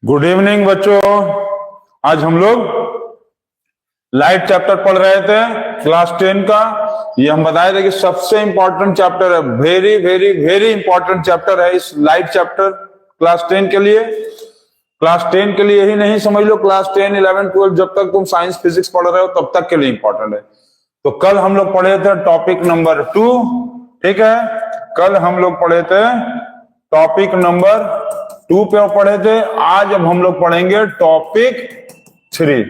Good evening बच्चों। आज हम लोग लाइट चैप्टर पढ़ रहे थे क्लास 10 का। ये हम बताए थे कि सबसे इंपॉर्टेंट चैप्टर है, very very very important chapter है इस लाइट चैप्टर क्लास 10 के लिए। क्लास 10 के लिए ही नहीं, समझ लो क्लास 10, 11, 12 जब तक तुम साइंस फिजिक्स पढ़ रहे हो तब तक के लिए इंपॉर्टेंट है। तो कल हम लोग पढ़े थे टॉपिक नंबर 2, ठीक है। कल हम लोग पढ़े थे टॉपिक नंबर 2 पे पढ़े थे। आज अब हम लोग पढ़ेंगे टॉपिक 3।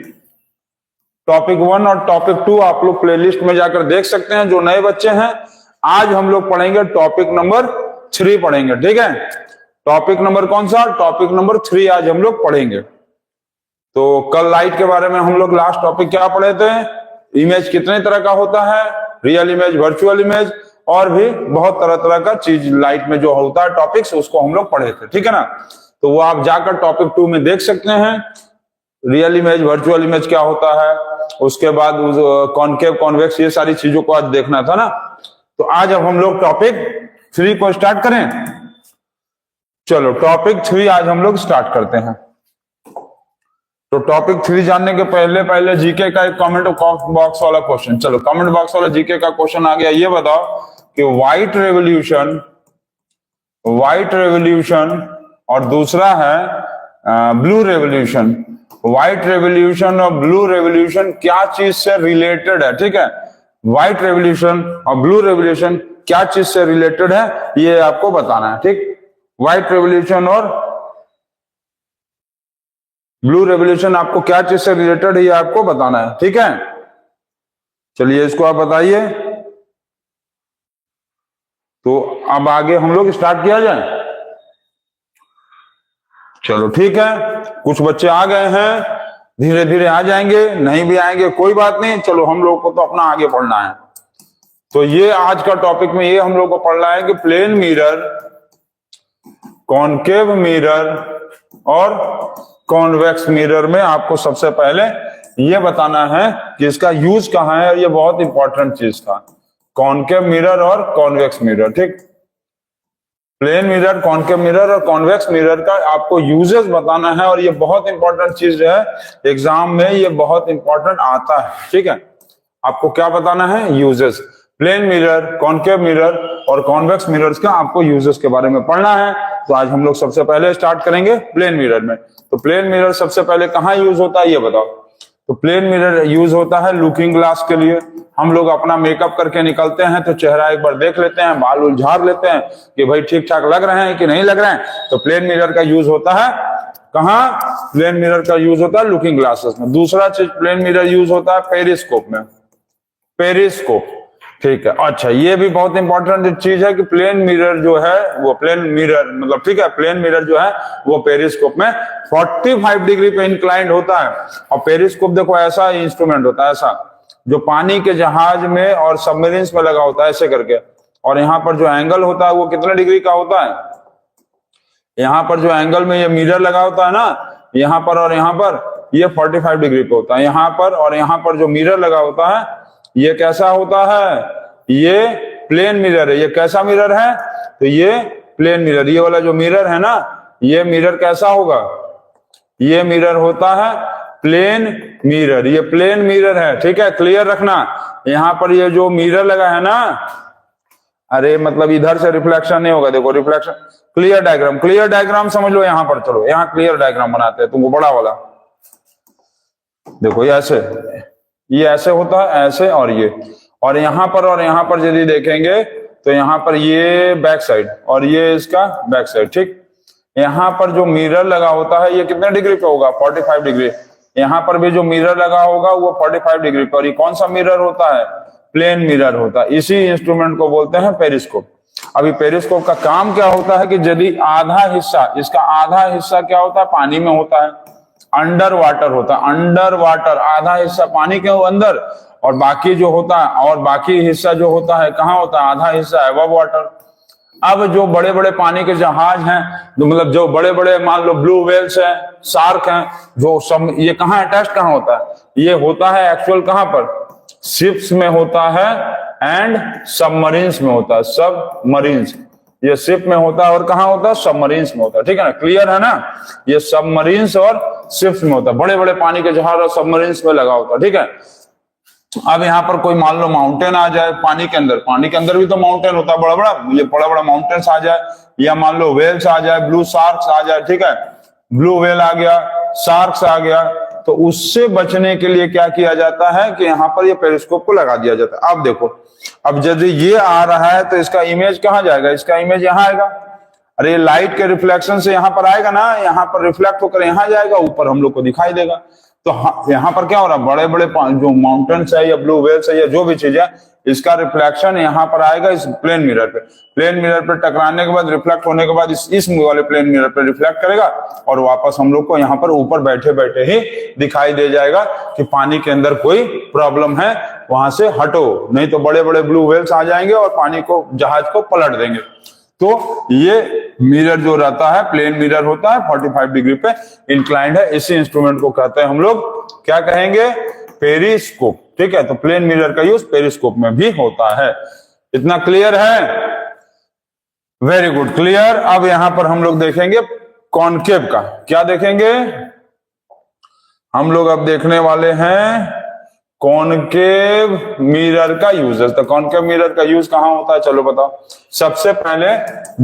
टॉपिक 1 और टॉपिक 2 आप लोग प्लेलिस्ट में जाकर देख सकते हैं जो नए बच्चे हैं। आज हम लोग पढ़ेंगे टॉपिक नंबर 3 पढ़ेंगे, ठीक है। टॉपिक नंबर कौन सा? टॉपिक नंबर 3 आज हम लोग पढ़ेंगे। तो कल लाइट के बारे में हम लोग लास्ट टॉपिक क्या पढ़े थे? इमेज कितने तरह का होता है, रियल इमेज, वर्चुअल इमेज और भी बहुत तरह तरह का चीज लाइट में जो होता है टॉपिक्स, उसको हम लोग पढ़े थे, ठीक है ना। तो वो आप जाकर टॉपिक 2 में देख सकते हैं। रियल इमेज, वर्चुअल इमेज क्या होता है, उसके बाद कॉनकेव, कॉन्वेक्स, ये सारी चीजों को आज देखना था ना। तो आज अब हम लोग टॉपिक 3 को स्टार्ट करें। चलो टॉपिक 3 आज हम लोग स्टार्ट करते हैं। तो टॉपिक 3 जानने के पहले जीके का एक कमेंट बॉक्स वाला क्वेश्चन। चलो कमेंट बॉक्स वाला जीके का क्वेश्चन आ गया। ये बताओ कि व्हाइट रेवोल्यूशन और दूसरा है ब्लू रेवोल्यूशन। व्हाइट रेवोल्यूशन और ब्लू रेवोल्यूशन क्या चीज से रिलेटेड है, ठीक है। व्हाइट रेवोल्यूशन और ब्लू रेवोल्यूशन क्या चीज से रिलेटेड है ये आपको बताना है, ठीक। व्हाइट रेवोल्यूशन और ब्लू रेवोल्यूशन आपको क्या चीज से रिलेटेड है ये आपको बताना है, ठीक है। चलिए इसको आप बताइए। तो अब आगे हम लोग स्टार्ट किया जाए। चलो ठीक है, कुछ बच्चे आ गए हैं, धीरे धीरे आ जाएंगे, नहीं भी आएंगे कोई बात नहीं। चलो हम लोग को तो अपना आगे पढ़ना है। तो ये आज का टॉपिक में ये हम लोग को पढ़ना है कि प्लेन मिरर, कॉनकेव मिरर और कॉन्वेक्स मिरर में आपको सबसे पहले ये बताना है कि इसका यूज कहाँ है। ये बहुत इंपॉर्टेंट चीज था, कॉनकेव मिरर और कॉन्वेक्स मिरर, ठीक। प्लेन मिरर, कॉनकेव मिरर और कॉन्वेक्स मिरर का आपको यूजेस बताना है और ये बहुत इंपॉर्टेंट चीज है, एग्जाम में ये बहुत इंपॉर्टेंट आता है, ठीक है। आपको क्या बताना है? Uses. Plane mirror, concave mirror और कॉन्वेक्स मिरर्स का आपको यूजेस के बारे में पढ़ना है। तो आज हम लोग सबसे पहले स्टार्ट करेंगे प्लेन मिरर में। तो प्लेन मिरर सबसे पहले कहाँ यूज होता है ये बताओ। तो प्लेन मिरर यूज होता है लुकिंग ग्लास के लिए। हम लोग अपना मेकअप करके निकलते हैं तो चेहरा एक बार देख लेते हैं, बाल उल झाड़ लेते हैं कि भाई ठीक ठाक लग रहे हैं कि नहीं लग रहे हैं। तो प्लेन मिरर का यूज होता है कहाँ? प्लेन मिरर का यूज होता है लुकिंग ग्लासेस में। दूसरा चीज प्लेन मिरर यूज होता है पेरिस्कोप में। पेरिस्कोप, ठीक है। अच्छा, ये भी बहुत इंपॉर्टेंट चीज है कि प्लेन मिरर जो है वो प्लेन मिरर मतलब, ठीक है, प्लेन मिरर जो है वो पेरिस्कोप में 45 डिग्री पे इंक्लाइंड होता है। और पेरिस्कोप देखो ऐसा इंस्ट्रूमेंट होता है, ऐसा जो पानी के जहाज में और सबमरीन्स में लगा होता है ऐसे करके। और यहाँ पर जो एंगल होता है वो कितने डिग्री का होता है? यहाँ पर जो एंगल में ये मिरर लगा होता है ना, यहाँ पर और यहाँ पर, ये 45 डिग्री पे होता है। यहाँ पर और यहाँ पर जो मिरर लगा होता है ये कैसा होता है? ये प्लेन मिरर है। ये कैसा मिरर है? तो ये प्लेन मिरर। ये वाला जो मिरर है ना, ये मिरर कैसा होगा? ये मिरर होता है प्लेन मिरर। ये प्लेन मिरर है, ठीक है, क्लियर रखना। यहाँ पर ये जो मिरर लगा है ना, अरे मतलब इधर से रिफ्लेक्शन नहीं होगा, देखो रिफ्लेक्शन। क्लियर डायग्राम समझ लो। यहाँ पर चलो, यहाँ क्लियर डायग्राम बनाते हैं तुमको, बड़ा वाला देखो। ये ऐसे होता है, ऐसे और ये, और यहाँ पर यदि देखेंगे तो यहाँ पर ये बैक साइड और ये इसका बैक साइड, ठीक। यहाँ पर जो मिरर लगा होता है ये कितने डिग्री पे होगा? 45 डिग्री। यहाँ पर भी जो मिरर लगा होगा वो 45 डिग्री पे। और ये कौन सा मिरर होता है? प्लेन मिरर होता है। इसी इंस्ट्रूमेंट को बोलते हैं पेरिस्कोप। अभी पेरिस्कोप का काम क्या होता है कि यदि आधा हिस्सा, इसका आधा हिस्सा क्या होता है? पानी में होता है, अंडर वाटर होता है। अंडर वाटर, आधा हिस्सा पानी के अंदर, और बाकी जो होता है, और बाकी हिस्सा जो होता है कहाँ होता है? आधा हिस्सा अबव वाटर। अब जो बड़े बड़े पानी के जहाज हैं, मतलब जो बड़े बड़े मान लो ब्लू व्हेल्स हैं, शार्क हैं, जो सब, ये कहाँ अटैच कहाँ होता है? ये होता है एक्चुअल कहाँ पर? शिप्स में होता है एंड सबमरीन्स में होता है। सबमरीन्स, ये शिप में होता है और कहाँ होता है, सबमरीन्स में होता है, ठीक है ना, क्लियर है ना। ये सबमरीन्स और शिप्स में होता है, बड़े बड़े पानी के जहाज और सबमरीन्स में लगा होता है, ठीक है। अब यहाँ पर कोई मान लो माउंटेन आ जाए पानी के अंदर भी तो माउंटेन होता है बड़ा बड़ा, ये बड़ा बड़ा माउंटेन्स आ जाए, या मान लो वेल्स आ जाए, ब्लू शार्क्स आ जाए, ठीक है, ब्लू वेल आ गया, शार्क्स आ गया, तो उससे बचने के लिए क्या किया जाता है कि यहाँ पर ये पेरिस्कोप को लगा दिया जाता है। अब देखो, अब यदि ये आ रहा है तो इसका इमेज कहाँ जाएगा, इसका इमेज यहाँ आएगा, अरे लाइट के रिफ्लेक्शन से यहाँ पर आएगा ना, यहाँ पर रिफ्लेक्ट होकर यहाँ जाएगा, ऊपर हम लोग को दिखाई देगा। तो यहाँ पर क्या हो रहा है, बड़े बड़े जो माउंटेन्स है या ब्लू वेल्स है या जो भी चीज है, इसका रिफ्लेक्शन यहाँ पर आएगा इस प्लेन मिरर पे, प्लेन मिरर पे टकराने के बाद रिफ्लेक्ट होने के बाद इस वाले प्लेन मिरर पे रिफ्लेक्ट करेगा और वापस हम लोग को यहाँ पर ऊपर बैठे बैठे ही दिखाई दे जाएगा कि पानी के अंदर कोई प्रॉब्लम है, वहां से हटो, नहीं तो बड़े बड़े ब्लू वेल्स आ जाएंगे और पानी को, जहाज को पलट देंगे। तो ये मिरर जो रहता है प्लेन मिरर होता है, 45 डिग्री पे इंक्लाइंड है, इसी इंस्ट्रूमेंट को कहते हैं हम लोग, क्या कहेंगे, पेरिस्कोप, ठीक है। तो प्लेन मिरर का यूज पेरिस्कोप में भी होता है। इतना क्लियर है, वेरी गुड, क्लियर। अब यहां पर हम लोग देखेंगे कॉनकेव का, क्या देखेंगे हम लोग, अब देखने वाले हैं कॉनकेव मिरर का यूजेस। तो कॉनकेव मिरर का यूज कहां होता है, चलो बताओ। सबसे पहले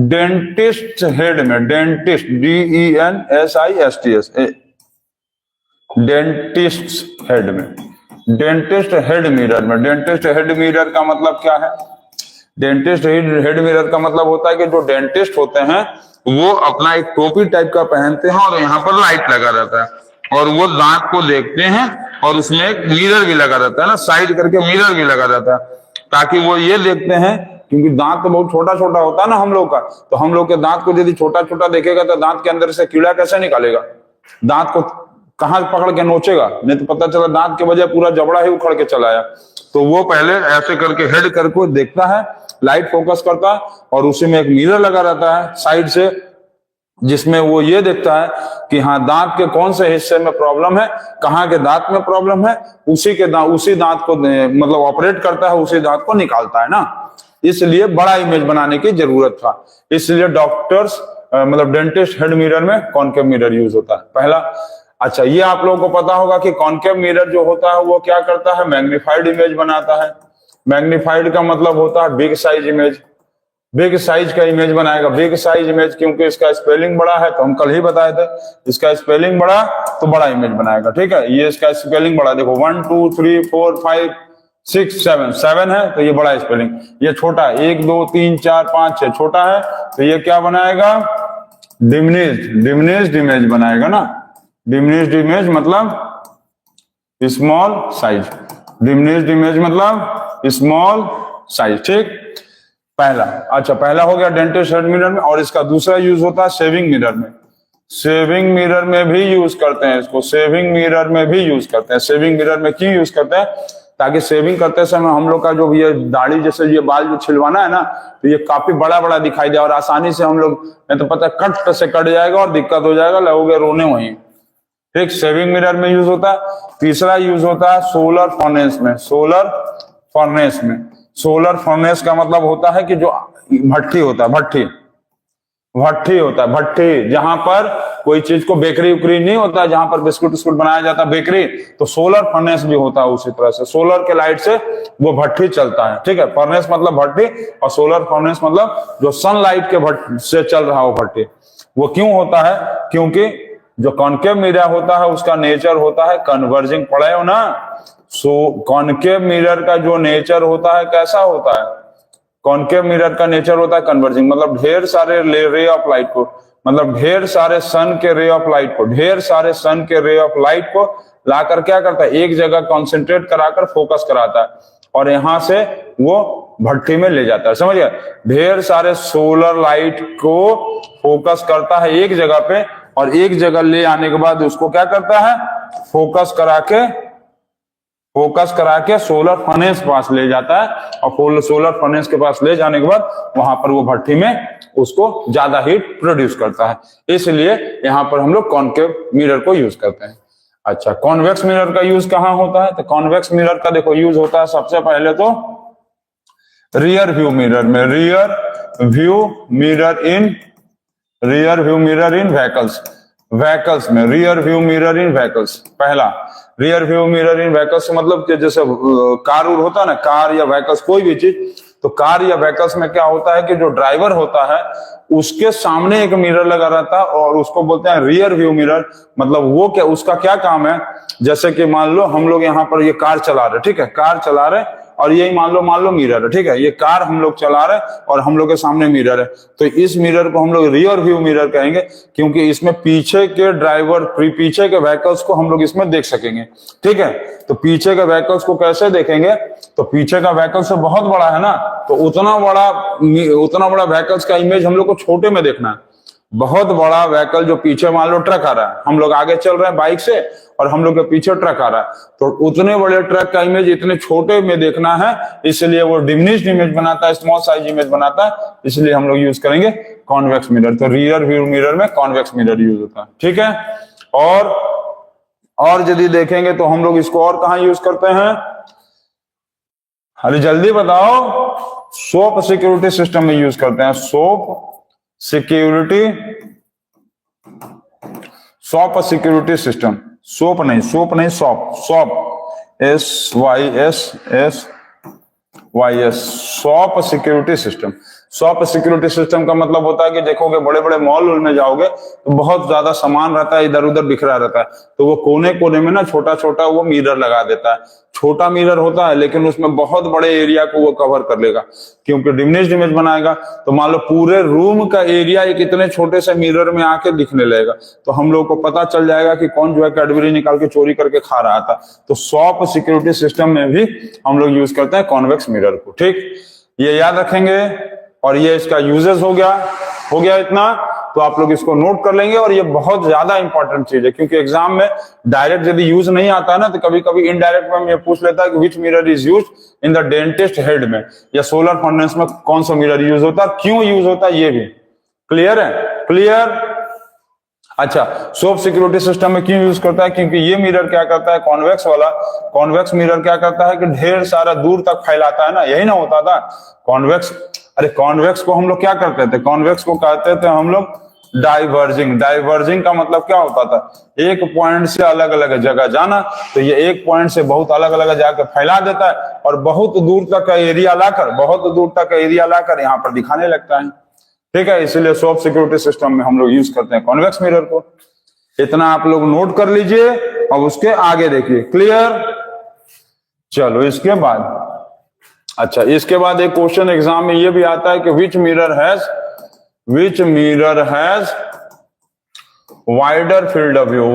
डेंटिस्ट हेड में, डेंटिस्ट DENSISTS, डेंटिस्ट हेड में, डेंटिस्ट हेड मिरर में। डेंटिस्ट हेड मिरर का मतलब क्या है, डेंटिस्ट हेड मिरर का मतलब होता है कि जो डेंटिस्ट होते हैं वो अपना एक टोपी टाइप का पहनते हैं और यहाँ पर लाइट लगा रहता है और वो दांत को देखते हैं और उसमें एक मिरर भी लगा रहता है ना, साइड करके मिरर भी लगा रहता है, ताकि वो ये देखते हैं, क्योंकि दांत तो बहुत छोटा छोटा होता है ना हम लोग का, तो हम लोग के दांत को यदि छोटा छोटा देखेगा तो दांत के अंदर से कीड़ा कैसे निकालेगा, दांत को कहां पकड़ के नोचेगा, नहीं तो पता चला दांत के वजह पूरा जबड़ा ही उखड़ के चला आया। तो वो पहले ऐसे करके हेड करके देखता है, लाइट फोकस करता है और उसी में एक मिरर लगा रहता है साइड से, जिसमें वो ये देखता है कि हाँ दांत के कौन से हिस्से में प्रॉब्लम है, कहाँ के दांत में प्रॉब्लम है, उसी दांत को मतलब ऑपरेट करता है, उसी दांत को निकालता है ना। इसलिए बड़ा इमेज बनाने की जरूरत था, इसलिए डॉक्टर्स मतलब डेंटिस्ट हेड मिरर में कॉनकेव मिरर यूज होता है पहला। अच्छा, ये आप लोगों को पता होगा कि कॉनकेव मिरर जो होता है वो क्या करता है, मैग्नीफाइड इमेज बनाता है। मैग्नीफाइड का मतलब होता है big size image, big size का इमेज बनाएगा। बिग साइज इमेज क्योंकि इसका स्पेलिंग बड़ा है, तो हम कल ही बताए थे, इसका स्पेलिंग बड़ा तो बड़ा इमेज बनाएगा, ठीक है। ये इसका स्पेलिंग बड़ा, देखो 1 2 3 4 5 6 7, 7 है तो ये बड़ा स्पेलिंग, ये छोटा 1 2 3 4 5 6 छोटा है, तो ये क्या बनाएगा, डिमिनिश्ड इमेज बनाएगा ना। डिमिनिश्ड इमेज मतलब स्मॉल साइज, डिमिनिश्ड इमेज मतलब स्मॉल साइज, ठीक। पहला, अच्छा पहला हो गया डेंटिस्ट हेड मिरर में। और इसका दूसरा यूज होता है शेविंग मिरर में। शेविंग मिरर में भी यूज करते हैं इसको, शेविंग मिरर में भी यूज करते हैं। शेविंग मिरर में क्यों यूज करते हैं, ताकि शेविंग करते समय हम लोग का जो ये दाढ़ी जैसे ये बाल जो छिलवाना है ना, तो ये काफी बड़ा बड़ा दिखाई दे और आसानी से हम लोग, नहीं तो पता कट से कट जाएगा और दिक्कत हो जाएगा, लगोगे रोने वहीं, ठीक। शेविंग मिरर में यूज होता है। तीसरा यूज होता है सोलर फर्नेस में। सोलर फर्नेस में, सोलर फर्नेस का मतलब होता है कि जो भट्ठी होता है, भट्ठी होता है, भट्ठी जहां पर कोई चीज को बेकरी उकरी नहीं होता है, जहां पर बिस्कुट बिस्कुट बनाया जाता है बेकरी, तो सोलर फर्नेस भी होता है उसी तरह से, सोलर के लाइट से वो भट्ठी चलता है, ठीक है। फर्नेस मतलब भट्ठी और सोलर फर्नेस मतलब जो सनलाइट के भट्टी से चल रहा हो भट्ठी। वो क्यों होता है, क्योंकि जो कॉनकेव मिरर होता है उसका नेचर होता है कन्वर्जिंग, पढ़े हो ना। कॉनकेव मिरर का जो नेचर होता है कैसा होता है, कॉनकेव मिरर का नेचर होता है कन्वर्जिंग, मतलब ढेर सारे रे ऑफ लाइट को, मतलब ढेर सारे सन के रे ऑफ लाइट को, ढेर सारे सन के रे ऑफ लाइट को लाकर क्या करता है, एक जगह कॉन्सेंट्रेट कराकर फोकस कराता है और यहां से वो भट्टी में ले जाता है, समझ गए। ढेर सारे सोलर लाइट को फोकस करता है एक जगह पे और एक जगह ले आने के बाद उसको क्या करता है, फोकस करा के सोलर फर्नेस के पास ले जाता है और सोलर फर्नेस के पास ले जाने के बाद वहां पर वो भट्टी में उसको ज्यादा हीट प्रोड्यूस करता है। इसलिए यहां पर हम लोग कॉनकेव मिरर को यूज करते हैं। अच्छा, कॉन्वेक्स मिरर का यूज कहां होता है, तो कॉन्वेक्स मिरर का देखो यूज होता है सबसे पहले तो रियर व्यू मिरर में। Rear view mirror in vehicles, vehicles में rear view mirror in vehicles. पहला rear view mirror in vehicles मतलब कि जैसे कार होता है ना, कार या व्हीकल्स कोई भी चीज, तो कार या व्हीकल्स में क्या होता है कि जो ड्राइवर होता है उसके सामने एक मिरर लगा रहता है और उसको बोलते हैं रियर व्यू मिरर। मतलब वो क्या, उसका क्या काम है, जैसे कि मान लो हम लोग यहाँ पर ये कार चला रहे, ठीक है, कार चला रहे और यही मान लो मिरर है, ठीक है, ये कार हम लोग चला रहे और हम लोग के सामने मिरर है, तो इस मिरर को हम लोग रियर व्यू मिरर कहेंगे, क्योंकि इसमें पीछे के ड्राइवर पीछे के व्हीकल्स को हम लोग इसमें देख सकेंगे। ठीक है, तो पीछे के व्हीकल्स को कैसे देखेंगे, तो पीछे का व्हीकल्स तो बहुत बड़ा है ना, तो उतना बड़ा व्हीकल्स का इमेज हम लोग को छोटे में देखना है। बहुत बड़ा व्हीकल जो पीछे मान लो ट्रक आ रहा है, हम लोग आगे चल रहे हैं बाइक से और हम लोग के पीछे ट्रक आ रहा है, तो उतने बड़े ट्रक का इमेज इतने छोटे में देखना है, इसलिए वो डिमिनिश्ड इमेज बनाता है, स्मॉल साइज इमेज बनाता है, इसलिए हम लोग यूज करेंगे कॉन्वेक्स मिरर। तो रियर व्यू मिरर में कॉन्वेक्स मिरर यूज होता है। ठीक है, और यदि देखेंगे तो हम लोग इसको और कहां यूज करते हैं, अरे जल्दी बताओ, सोप सिक्योरिटी सिस्टम में यूज करते हैं। सोप सिक्योरिटी सिस्टम, सोप नहीं shop security system. Shop security system का मतलब होता है कि देखोगे बड़े बड़े मॉल में जाओगे तो बहुत ज्यादा सामान रहता है, इधर उधर बिखरा रहता है, तो वो कोने कोने में ना छोटा छोटा वो मिरर लगा देता है। छोटा मिरर होता है लेकिन उसमें बहुत बड़े एरिया को वो कवर कर लेगा, क्योंकि डिमिनिश्ड इमेज बनाएगा। तो मान लो पूरे रूम का एरिया एक इतने छोटे से मिरर में आके दिखने लगेगा, तो हम लोग को पता चल जाएगा कि कौन जो है कैडबरी निकाल के चोरी करके खा रहा था। तो सॉप सिक्योरिटी सिस्टम में भी हम लोग यूज करते हैं कॉन्वेक्स मिरर को। ठीक, ये याद रखेंगे और ये इसका यूजेस हो गया इतना, तो आप लोग इसको नोट कर लेंगे। और ये बहुत ज्यादा इंपॉर्टेंट चीज है, क्योंकि एग्जाम में डायरेक्ट यदि यूज नहीं आता है ना, तो कभी कभी इनडायरेक्ट में ये पूछ लेता है कि विच mirror is use in the dentist head में, या सोलर फर्नेस में कौन सा मिरर यूज होता है, क्यों यूज होता है, ये भी क्लियर है। क्लियर, अच्छा, सोप सिक्योरिटी सिस्टम में क्यों यूज करता है, क्योंकि ये मिरर क्या करता है, कॉन्वेक्स मिरर क्या करता है कि ढेर सारा दूर तक फैलाता है ना, यही ना होता था कॉन्वेक्स। अरे कॉन्वेक्स को हम लोग क्या करते थे, कॉन्वेक्स को कहते थे हम लोग डाइवर्जिंग का मतलब क्या होता था, एक पॉइंट से अलग अलग जगह जाना, तो ये एक पॉइंट से बहुत अलग अलग जाकर फैला देता है और बहुत दूर तक का एरिया लाकर यहाँ पर दिखाने लगता है। ठीक है, इसलिए सोप सिक्योरिटी सिस्टम में हम लोग यूज करते हैं कॉन्वेक्स मिरर को। इतना आप लोग नोट कर लीजिए, अब उसके आगे देखिए। क्लियर, चलो इसके बाद, अच्छा इसके बाद एक क्वेश्चन एग्जाम में ये भी आता है कि विच mirror has wider field of view,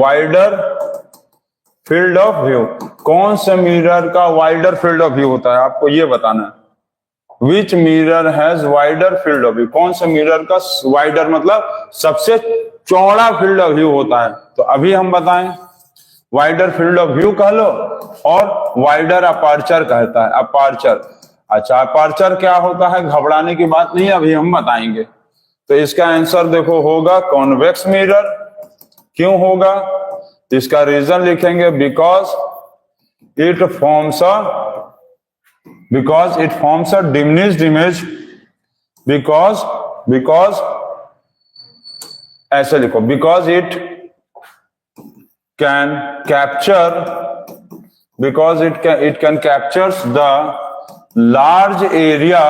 कौन से मिरर का वाइडर फील्ड ऑफ व्यू होता है, आपको ये बताना है। विच mirror has wider field of view, कौन से मिरर का वाइडर मतलब सबसे चौड़ा फील्ड ऑफ व्यू होता है, तो अभी हम बताएं। वाइडर फील्ड ऑफ व्यू कह लो और वाइडर अपर्चर कहता है, अपर्चर। अच्छा, अपर्चर क्या होता है, घबराने की बात नहीं है, अभी हम बताएंगे। तो इसका आंसर देखो होगा कॉन्वेक्स मिरर। क्यों होगा, इसका रीजन लिखेंगे, because it forms a diminished image, because ऐसे लिखो, because it can captures the large area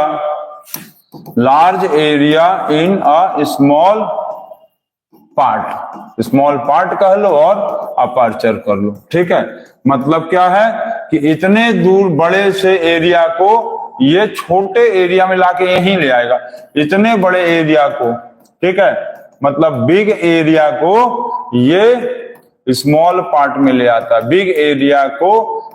in a small part कह लो और अपर्चर कर लो। ठीक है, मतलब क्या है कि इतने दूर बड़े से एरिया को ये छोटे एरिया में लाके यहीं ले आएगा, इतने बड़े एरिया को। ठीक है, मतलब बिग एरिया को ये स्मॉल पार्ट में ले आता है, बिग एरिया को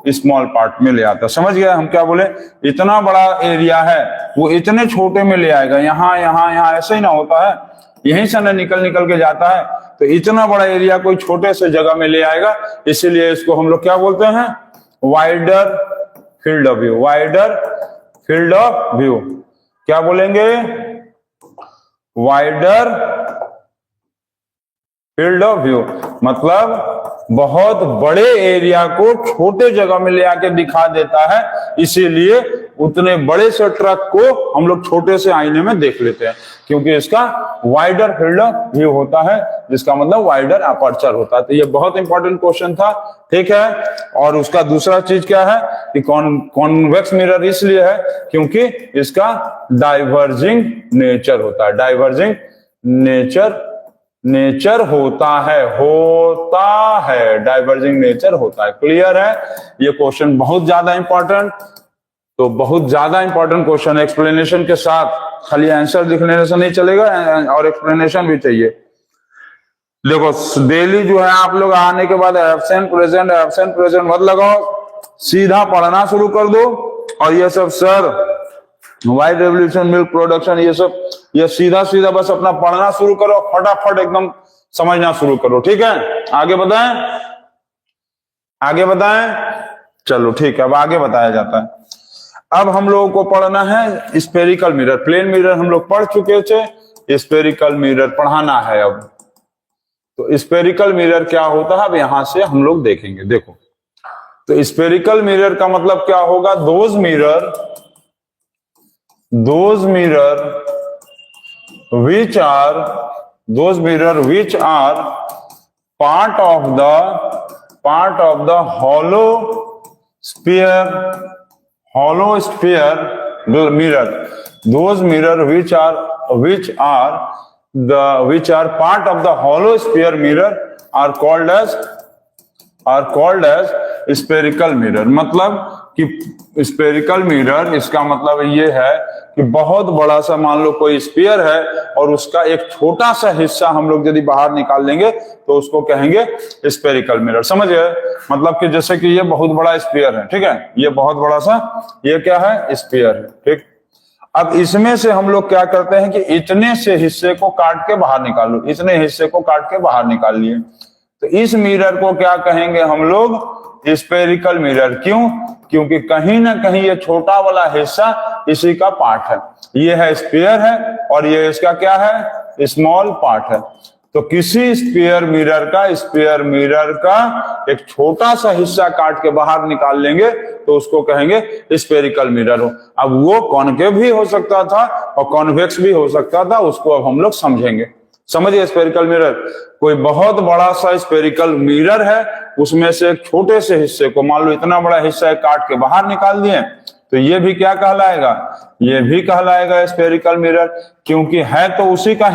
स्मॉल पार्ट में ले आता है। समझ गया हम क्या बोले, इतना बड़ा एरिया है वो इतने छोटे में ले आएगा, यहाँ ऐसे ही ना होता है, यहीं से ना निकल के जाता है, तो इतना बड़ा एरिया कोई छोटे से जगह में ले आएगा, इसीलिए इसको हम लोग क्या बोलते हैं, वाइडर फील्ड ऑफ व्यू। क्या बोलेंगे, वाइडर फील्ड ऑफ व्यू, मतलब बहुत बड़े एरिया को छोटे जगह में ले आके दिखा देता है, इसीलिए उतने बड़े से ट्रक को हम लोग छोटे से आईने में देख लेते हैं, क्योंकि इसका वाइडर फील्ड ऑफ व्यू होता है, जिसका मतलब वाइडर अपर्चर होता है। तो ये बहुत इंपॉर्टेंट क्वेश्चन था, ठीक है। और उसका दूसरा चीज क्या है कि कॉन्वेक्स मिरर इसलिए है क्योंकि इसका डाइवर्जिंग नेचर होता है, डाइवर्जिंग नेचर होता है, डाइवर्जिंग नेचर होता है। क्लियर है? ये क्वेश्चन बहुत ज्यादा इंपॉर्टेंट, तो बहुत ज्यादा इंपॉर्टेंट क्वेश्चन, एक्सप्लेनेशन के साथ, खाली आंसर लिखने से नहीं चलेगा और एक्सप्लेनेशन भी चाहिए। देखो डेली जो है आप लोग आने के बाद एब्सेंट प्रेजेंट मत लगाओ, सीधा पढ़ना शुरू कर दो। और ये सब sir white revolution, milk production, ये सीधा सीधा बस अपना पढ़ना शुरू करो, फटाफट एकदम समझना शुरू करो, ठीक है। आगे बताएं, चलो ठीक है, अब आगे बताया जाता है। अब हम लोगों को पढ़ना है स्फेरिकल मिरर। प्लेन मिरर हम लोग पढ़ चुके थे, स्फेरिकल मिरर पढ़ाना है अब। तो स्फेरिकल मिरर क्या होता है अब यहां से हम लोग देखेंगे। देखो तो स्फेरिकल मिरर का मतलब क्या होगा, those mirror which are part of the hollow sphere mirror. Those mirror which are part of the hollow sphere mirror are called as spherical mirror। मतलब कि स्फेरिकल मिरर, इसका मतलब ये है कि बहुत बड़ा सा मान लो कोई स्फीयर है और उसका एक छोटा सा हिस्सा हम लोग यदि बाहर निकाल लेंगे तो उसको कहेंगे स्फेरिकल मिरर। समझ गए? मतलब कि जैसे कि ये बहुत बड़ा स्फीयर है, ठीक है, ये बहुत बड़ा सा, ये क्या है, स्फीयर है, ठीक। अब इसमें से हम लोग क्या करते हैं कि इतने से हिस्से को काट के बाहर निकाल लो, इतने हिस्से को काट के बाहर निकाल लिए, तो इस मिरर को क्या कहेंगे हम लोग, स्फेरिकल मिरर। क्यों? क्योंकि कहीं ना कहीं ये छोटा वाला हिस्सा इसी का पार्ट है, ये है स्फीयर है और ये इसका क्या है, स्मॉल पार्ट है। तो किसी स्फीयर मिरर का एक छोटा सा हिस्सा काट के बाहर निकाल लेंगे तो उसको कहेंगे स्फेरिकल मिरर हो। अब वो कॉनकेव भी हो सकता था और कॉन्वेक्स भी हो सकता था, उसको अब हम लोग समझेंगे। समझिए, स्फेरिकल मिरर कोई बहुत बड़ा सा स्फेरिकल मिरर है, उसमें से एक छोटे से हिस्से को, मान लो इतना बड़ा हिस्सा काट के बाहर निकाल दिए, तो ये भी क्या कहलाएगा, ये भी कहलाएगा स्फेरिकल मिरर, क्योंकि है तो उसी का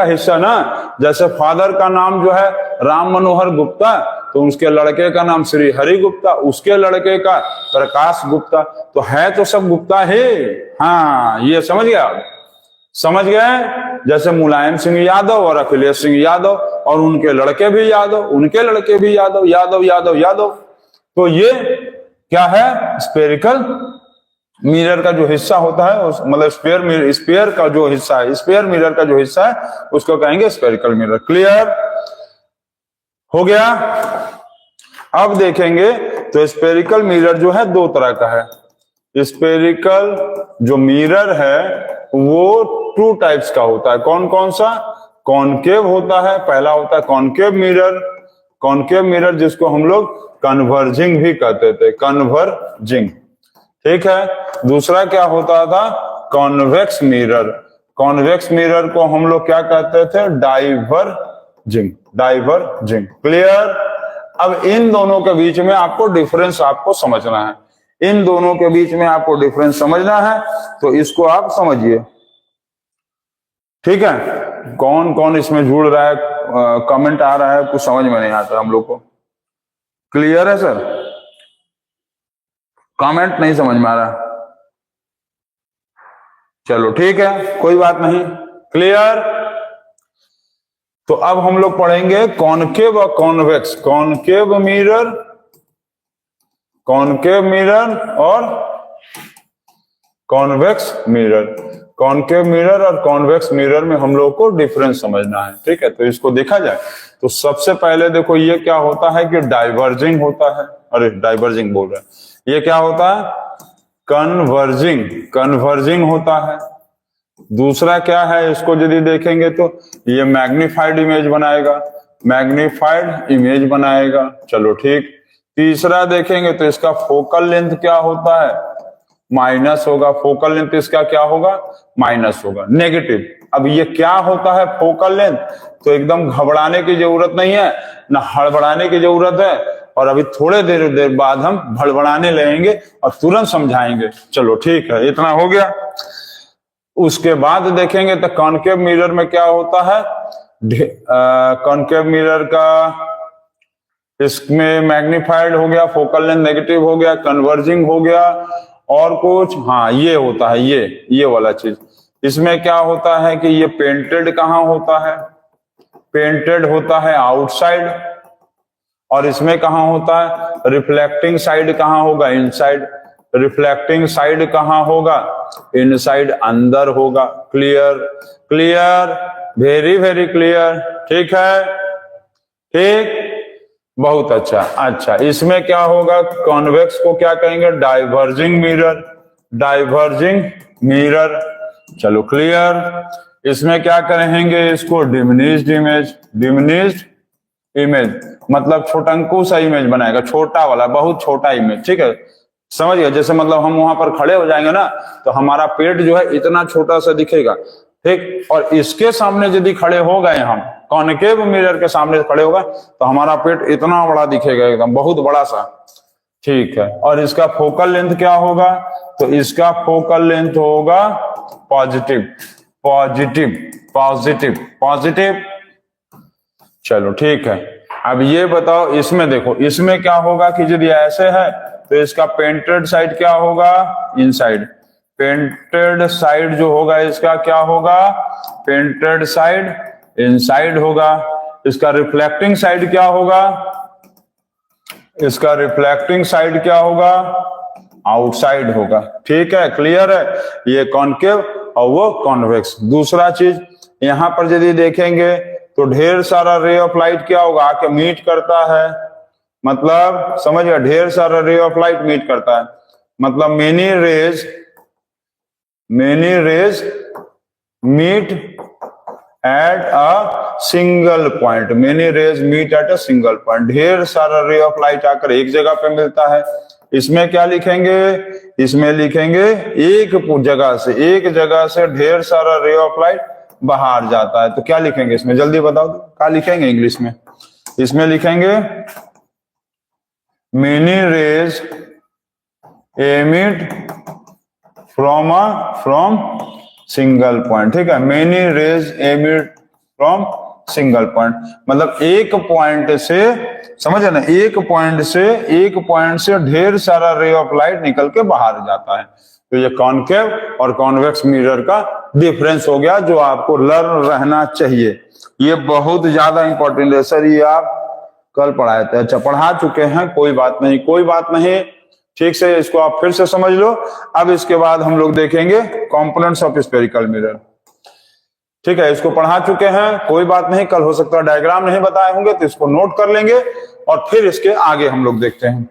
हिस्सा ना। जैसे फादर का नाम जो है राम मनोहर गुप्ता, तो उसके लड़के का नाम श्री हरि गुप्ता, उसके लड़के का प्रकाश गुप्ता, तो है तो सब गुप्ता है। हाँ, ये समझ गए? जैसे मुलायम सिंह यादव और अखिलेश सिंह यादव और उनके लड़के भी यादव, उनके लड़के भी यादव। तो ये क्या है, स्फेरिकल मिरर का जो हिस्सा होता है, मतलब स्फीयर का जो हिस्सा है, स्फीयर मिरर का जो हिस्सा है, उसको कहेंगे स्फेरिकल मिरर। क्लियर हो गया? अब देखेंगे तो स्फेरिकल मिरर जो है दो तरह का है। स्फेरिकल जो मिरर है वो टू टाइप्स का होता है। कौन कौन सा? कॉनकेव होता है, पहला होता है कॉनकेव मिरर जिसको हम लोग कन्वर्जिंग भी कहते थे, कन्वर्जिंग, ठीक है। दूसरा क्या होता था, कॉन्वेक्स मिरर को हम लोग क्या कहते थे, डाइवर्जिंग। क्लियर? अब इन दोनों के बीच में आपको डिफरेंस समझना है, तो इसको आप समझिए, ठीक है। कौन कौन इसमें जुड़ रहा है, कमेंट आ रहा है, कुछ समझ में नहीं आता हम लोग को। क्लियर है सर? कमेंट नहीं समझ में आ रहा, चलो ठीक है, कोई बात नहीं। क्लियर? तो अब हम लोग पढ़ेंगे कॉनकेव और कॉन्वेक्स, कॉनकेव मिरर और कॉन्वेक्स मिरर। कॉनकेव मिरर और कॉन्वेक्स मिरर में हम लोग को डिफरेंस समझना है, ठीक है। तो इसको देखा जाए तो सबसे पहले देखो ये क्या होता है कि डाइवर्जिंग होता है, डाइवर्जिंग बोल रहा है, ये क्या होता है, कन्वर्जिंग होता है। दूसरा क्या है, इसको यदि देखेंगे तो ये मैग्निफाइड इमेज बनाएगा, चलो ठीक। तीसरा देखेंगे तो इसका फोकल लेंथ क्या होता है, माइनस होगा। फोकल लेंथ इसका क्या होगा, माइनस होगा, नेगेटिव। अब ये क्या होता है फोकल लेंथ, तो एकदम घबराने की जरूरत नहीं है, ना हड़बड़ाने की जरूरत है, और अभी थोड़े देर बाद हम भड़बड़ाने लगेंगे और तुरंत समझाएंगे। चलो ठीक है, इतना हो गया। उसके बाद देखेंगे तो कॉनकेव मिरर में क्या होता है, कॉनकेव मिरर का इसमें मैग्नीफाइड हो गया, फोकल लेंथ नेगेटिव हो गया, कन्वर्जिंग हो गया, और कुछ, हाँ ये होता है, ये वाला चीज। इसमें क्या होता है कि ये पेंटेड कहाँ होता है, पेंटेड होता है आउटसाइड, और इसमें कहाँ होता है, रिफ्लेक्टिंग साइड कहाँ होगा, इनसाइड। रिफ्लेक्टिंग साइड कहाँ होगा, इनसाइड, अंदर होगा। Clear, clear, very very clear. ठीक है, ठीक, बहुत अच्छा। अच्छा, इसमें क्या होगा, कॉन्वेक्स को क्या कहेंगे, डाइवर्जिंग मिरर, डाइवर्जिंग मिरर। चलो क्लियर। इसमें क्या करेंगे, इसको डिमिनिश्ड इमेज, डिमिनिश्ड इमेज मतलब छोटंकू सा इमेज बनाएगा, छोटा वाला, बहुत छोटा इमेज। ठीक है, समझ गए। जैसे मतलब हम वहां पर खड़े हो जाएंगे ना, तो हमारा पेट जो है इतना छोटा सा दिखेगा, ठीक। और इसके सामने यदि खड़े हो गए हम, कॉनकेव मिरर के सामने खड़े होगा, तो हमारा पेट इतना बड़ा दिखेगा, एकदम बहुत बड़ा सा। ठीक है, और इसका फोकल लेंथ क्या होगा, तो इसका फोकल लेंथ होगा पॉजिटिव, पॉजिटिव, पॉजिटिव, पॉजिटिव। चलो ठीक है। अब ये बताओ, इसमें देखो, इसमें क्या होगा कि यदि ऐसे है तो इसका पेंटेड साइड क्या होगा, इनसाइड। पेंटेड साइड जो होगा इसका क्या होगा, पेंटेड साइड इनसाइड होगा। इसका रिफ्लेक्टिंग साइड क्या होगा, इसका रिफ्लेक्टिंग साइड क्या होगा, आउटसाइड होगा। ठीक है, क्लियर है। ये कॉनकेव और वो कॉन्वेक्स। दूसरा चीज यहां पर यदि देखेंगे तो ढेर सारा रे ऑफ लाइट क्या होगा, आके मीट करता है, मतलब समझ गया, ढेर सारा रे ऑफ लाइट मीट करता है, मतलब many rays meet at a single point, many rays meet at a single point. ढेर सारा रे ऑफ लाइट आकर एक जगह पे मिलता है। इसमें क्या लिखेंगे, इसमें लिखेंगे एक जगह से ढेर सारा रे ऑफ लाइट बाहर जाता है, तो क्या लिखेंगे इसमें, जल्दी बताओ तो क्या लिखेंगे इंग्लिश में। इसमें लिखेंगे many rays emit from single point. ठीक है, many rays emit from single point, मतलब एक पॉइंट से, समझे ना, एक पॉइंट से ढेर सारा रे ऑफ लाइट निकल के बाहर जाता है। तो ये कॉनकेव और कॉन्वेक्स मिरर का डिफरेंस हो गया, जो आपको लर्न रहना चाहिए। ये बहुत ज्यादा इंपॉर्टेंट है सर, ये आप कल पढ़ाए थे। अच्छा, पढ़ा चुके हैं, कोई बात नहीं, कोई बात नहीं, ठीक से इसको आप फिर से समझ लो। अब इसके बाद हम लोग देखेंगे कंपोनेंट्स ऑफ स्फेरिकल मिरर। ठीक है, इसको पढ़ा चुके हैं, कोई बात नहीं, कल हो सकता है डायग्राम नहीं बताए होंगे, तो इसको नोट कर लेंगे और फिर इसके आगे हम लोग देखते हैं।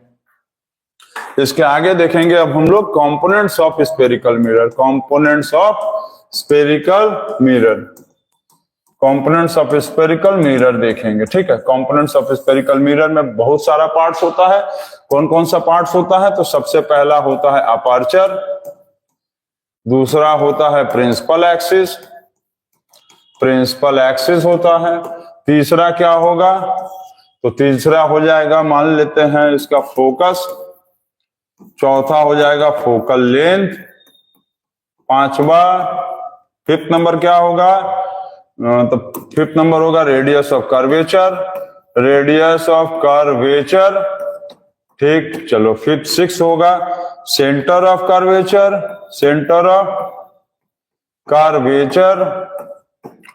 इसके आगे देखेंगे अब हम लोग components of spherical mirror, components of spherical mirror, components of spherical mirror देखेंगे। ठीक है, कंपोनेंट्स ऑफ स्फेरिकल मिरर में बहुत सारा पार्ट्स होता है। कौन कौन सा पार्ट्स होता है, तो सबसे पहला होता है अपर्चर, दूसरा होता है प्रिंसिपल एक्सिस होता है। तीसरा क्या होगा, तो तीसरा हो जाएगा, मान लेते हैं इसका फोकस। चौथा हो जाएगा फोकल लेंथ। पांचवा, फिफ्थ नंबर क्या होगा, तो फिफ्थ नंबर होगा रेडियस ऑफ कर्वेचर, ठीक। चलो, फिफ्थ सिक्स होगा सेंटर ऑफ कर्वेचर,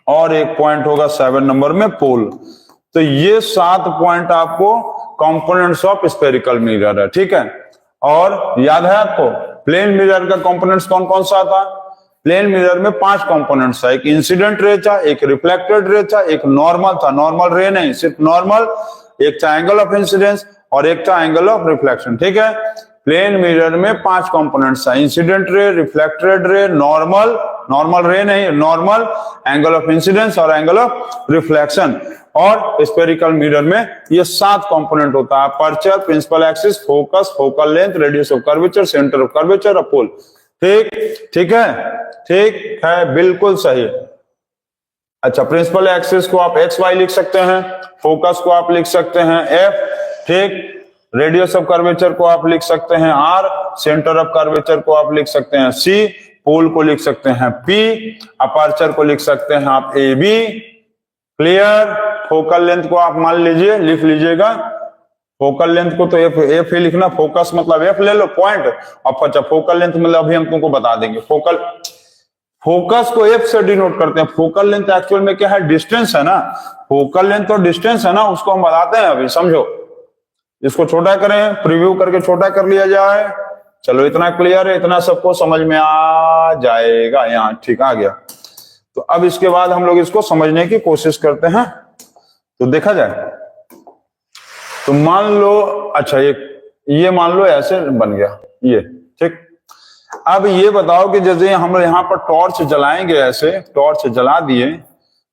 और एक पॉइंट होगा 7 नंबर में पोल। तो ये 7 पॉइंट आपको कंपोनेंट्स ऑफ स्फेरिकल मिरर है। ठीक है, और याद है आपको प्लेन मिरर का कंपोनेंट्स कौन कौन सा था, प्लेन मिरर में 5 कंपोनेंट्स था, एक इंसिडेंट रे था, एक रिफ्लेक्टेड रे था, एक नॉर्मल था, नॉर्मल रे नहीं सिर्फ नॉर्मल, एक था एंगल ऑफ इंसिडेंस और एक था एंगल ऑफ रिफ्लेक्शन। ठीक है, प्लेन मिरर में 5 कंपोनेंट्स था, incident ray, reflected ray, normal normal ray नहीं, नॉर्मल एंगल ऑफ इंसिडेंस और एंगल ऑफ रिफ्लेक्शन। और स्फेरिकल मिरर में ये 7 कंपोनेंट होता है, aperture, principal axis, focus, focal length, radius of curvature, centre of curvature और पोल। ठीक है, बिल्कुल सही। अच्छा, प्रिंसिपल एक्सिस को आप एक्स वाई लिख सकते हैं, फोकस को आप लिख सकते हैं एफ, ठीक, रेडियस ऑफ कर्वेचर को आप लिख सकते हैं आर, सेंटर ऑफ कर्वेचर को आप लिख सकते हैं सी, पोल को लिख सकते हैं पी, अपर्चर को लिख सकते हैं आप A B. Clear? Focal length को आप मान लीजिए, लिख लीजिएगा, फोकल लेंथ को तो एफ ही लिखना, फोकस मतलब एफ ले लो पॉइंट, अब अच्छा फोकल लेंथ मतलब अभी हम तुमको बता देंगे। फोकस को एफ से डिनोट करते हैं, फोकल लेंथ एक्चुअल में क्या है, डिस्टेंस है ना, फोकल लेंथ और डिस्टेंस है ना, उसको हम बताते हैं अभी, समझो। इसको छोटा करें, प्रीव्यू करके छोटा कर लिया जाए। चलो इतना क्लियर है, इतना सबको समझ में आ जाएगा यहाँ, ठीक, आ गया। तो अब इसके बाद हम लोग इसको समझने की कोशिश करते हैं, तो देखा जाए। तो मान लो, अच्छा ये मान लो ऐसे बन गया ये, ठीक। अब ये बताओ कि जैसे हम यहाँ पर टॉर्च जलाएंगे, ऐसे टॉर्च जला दिए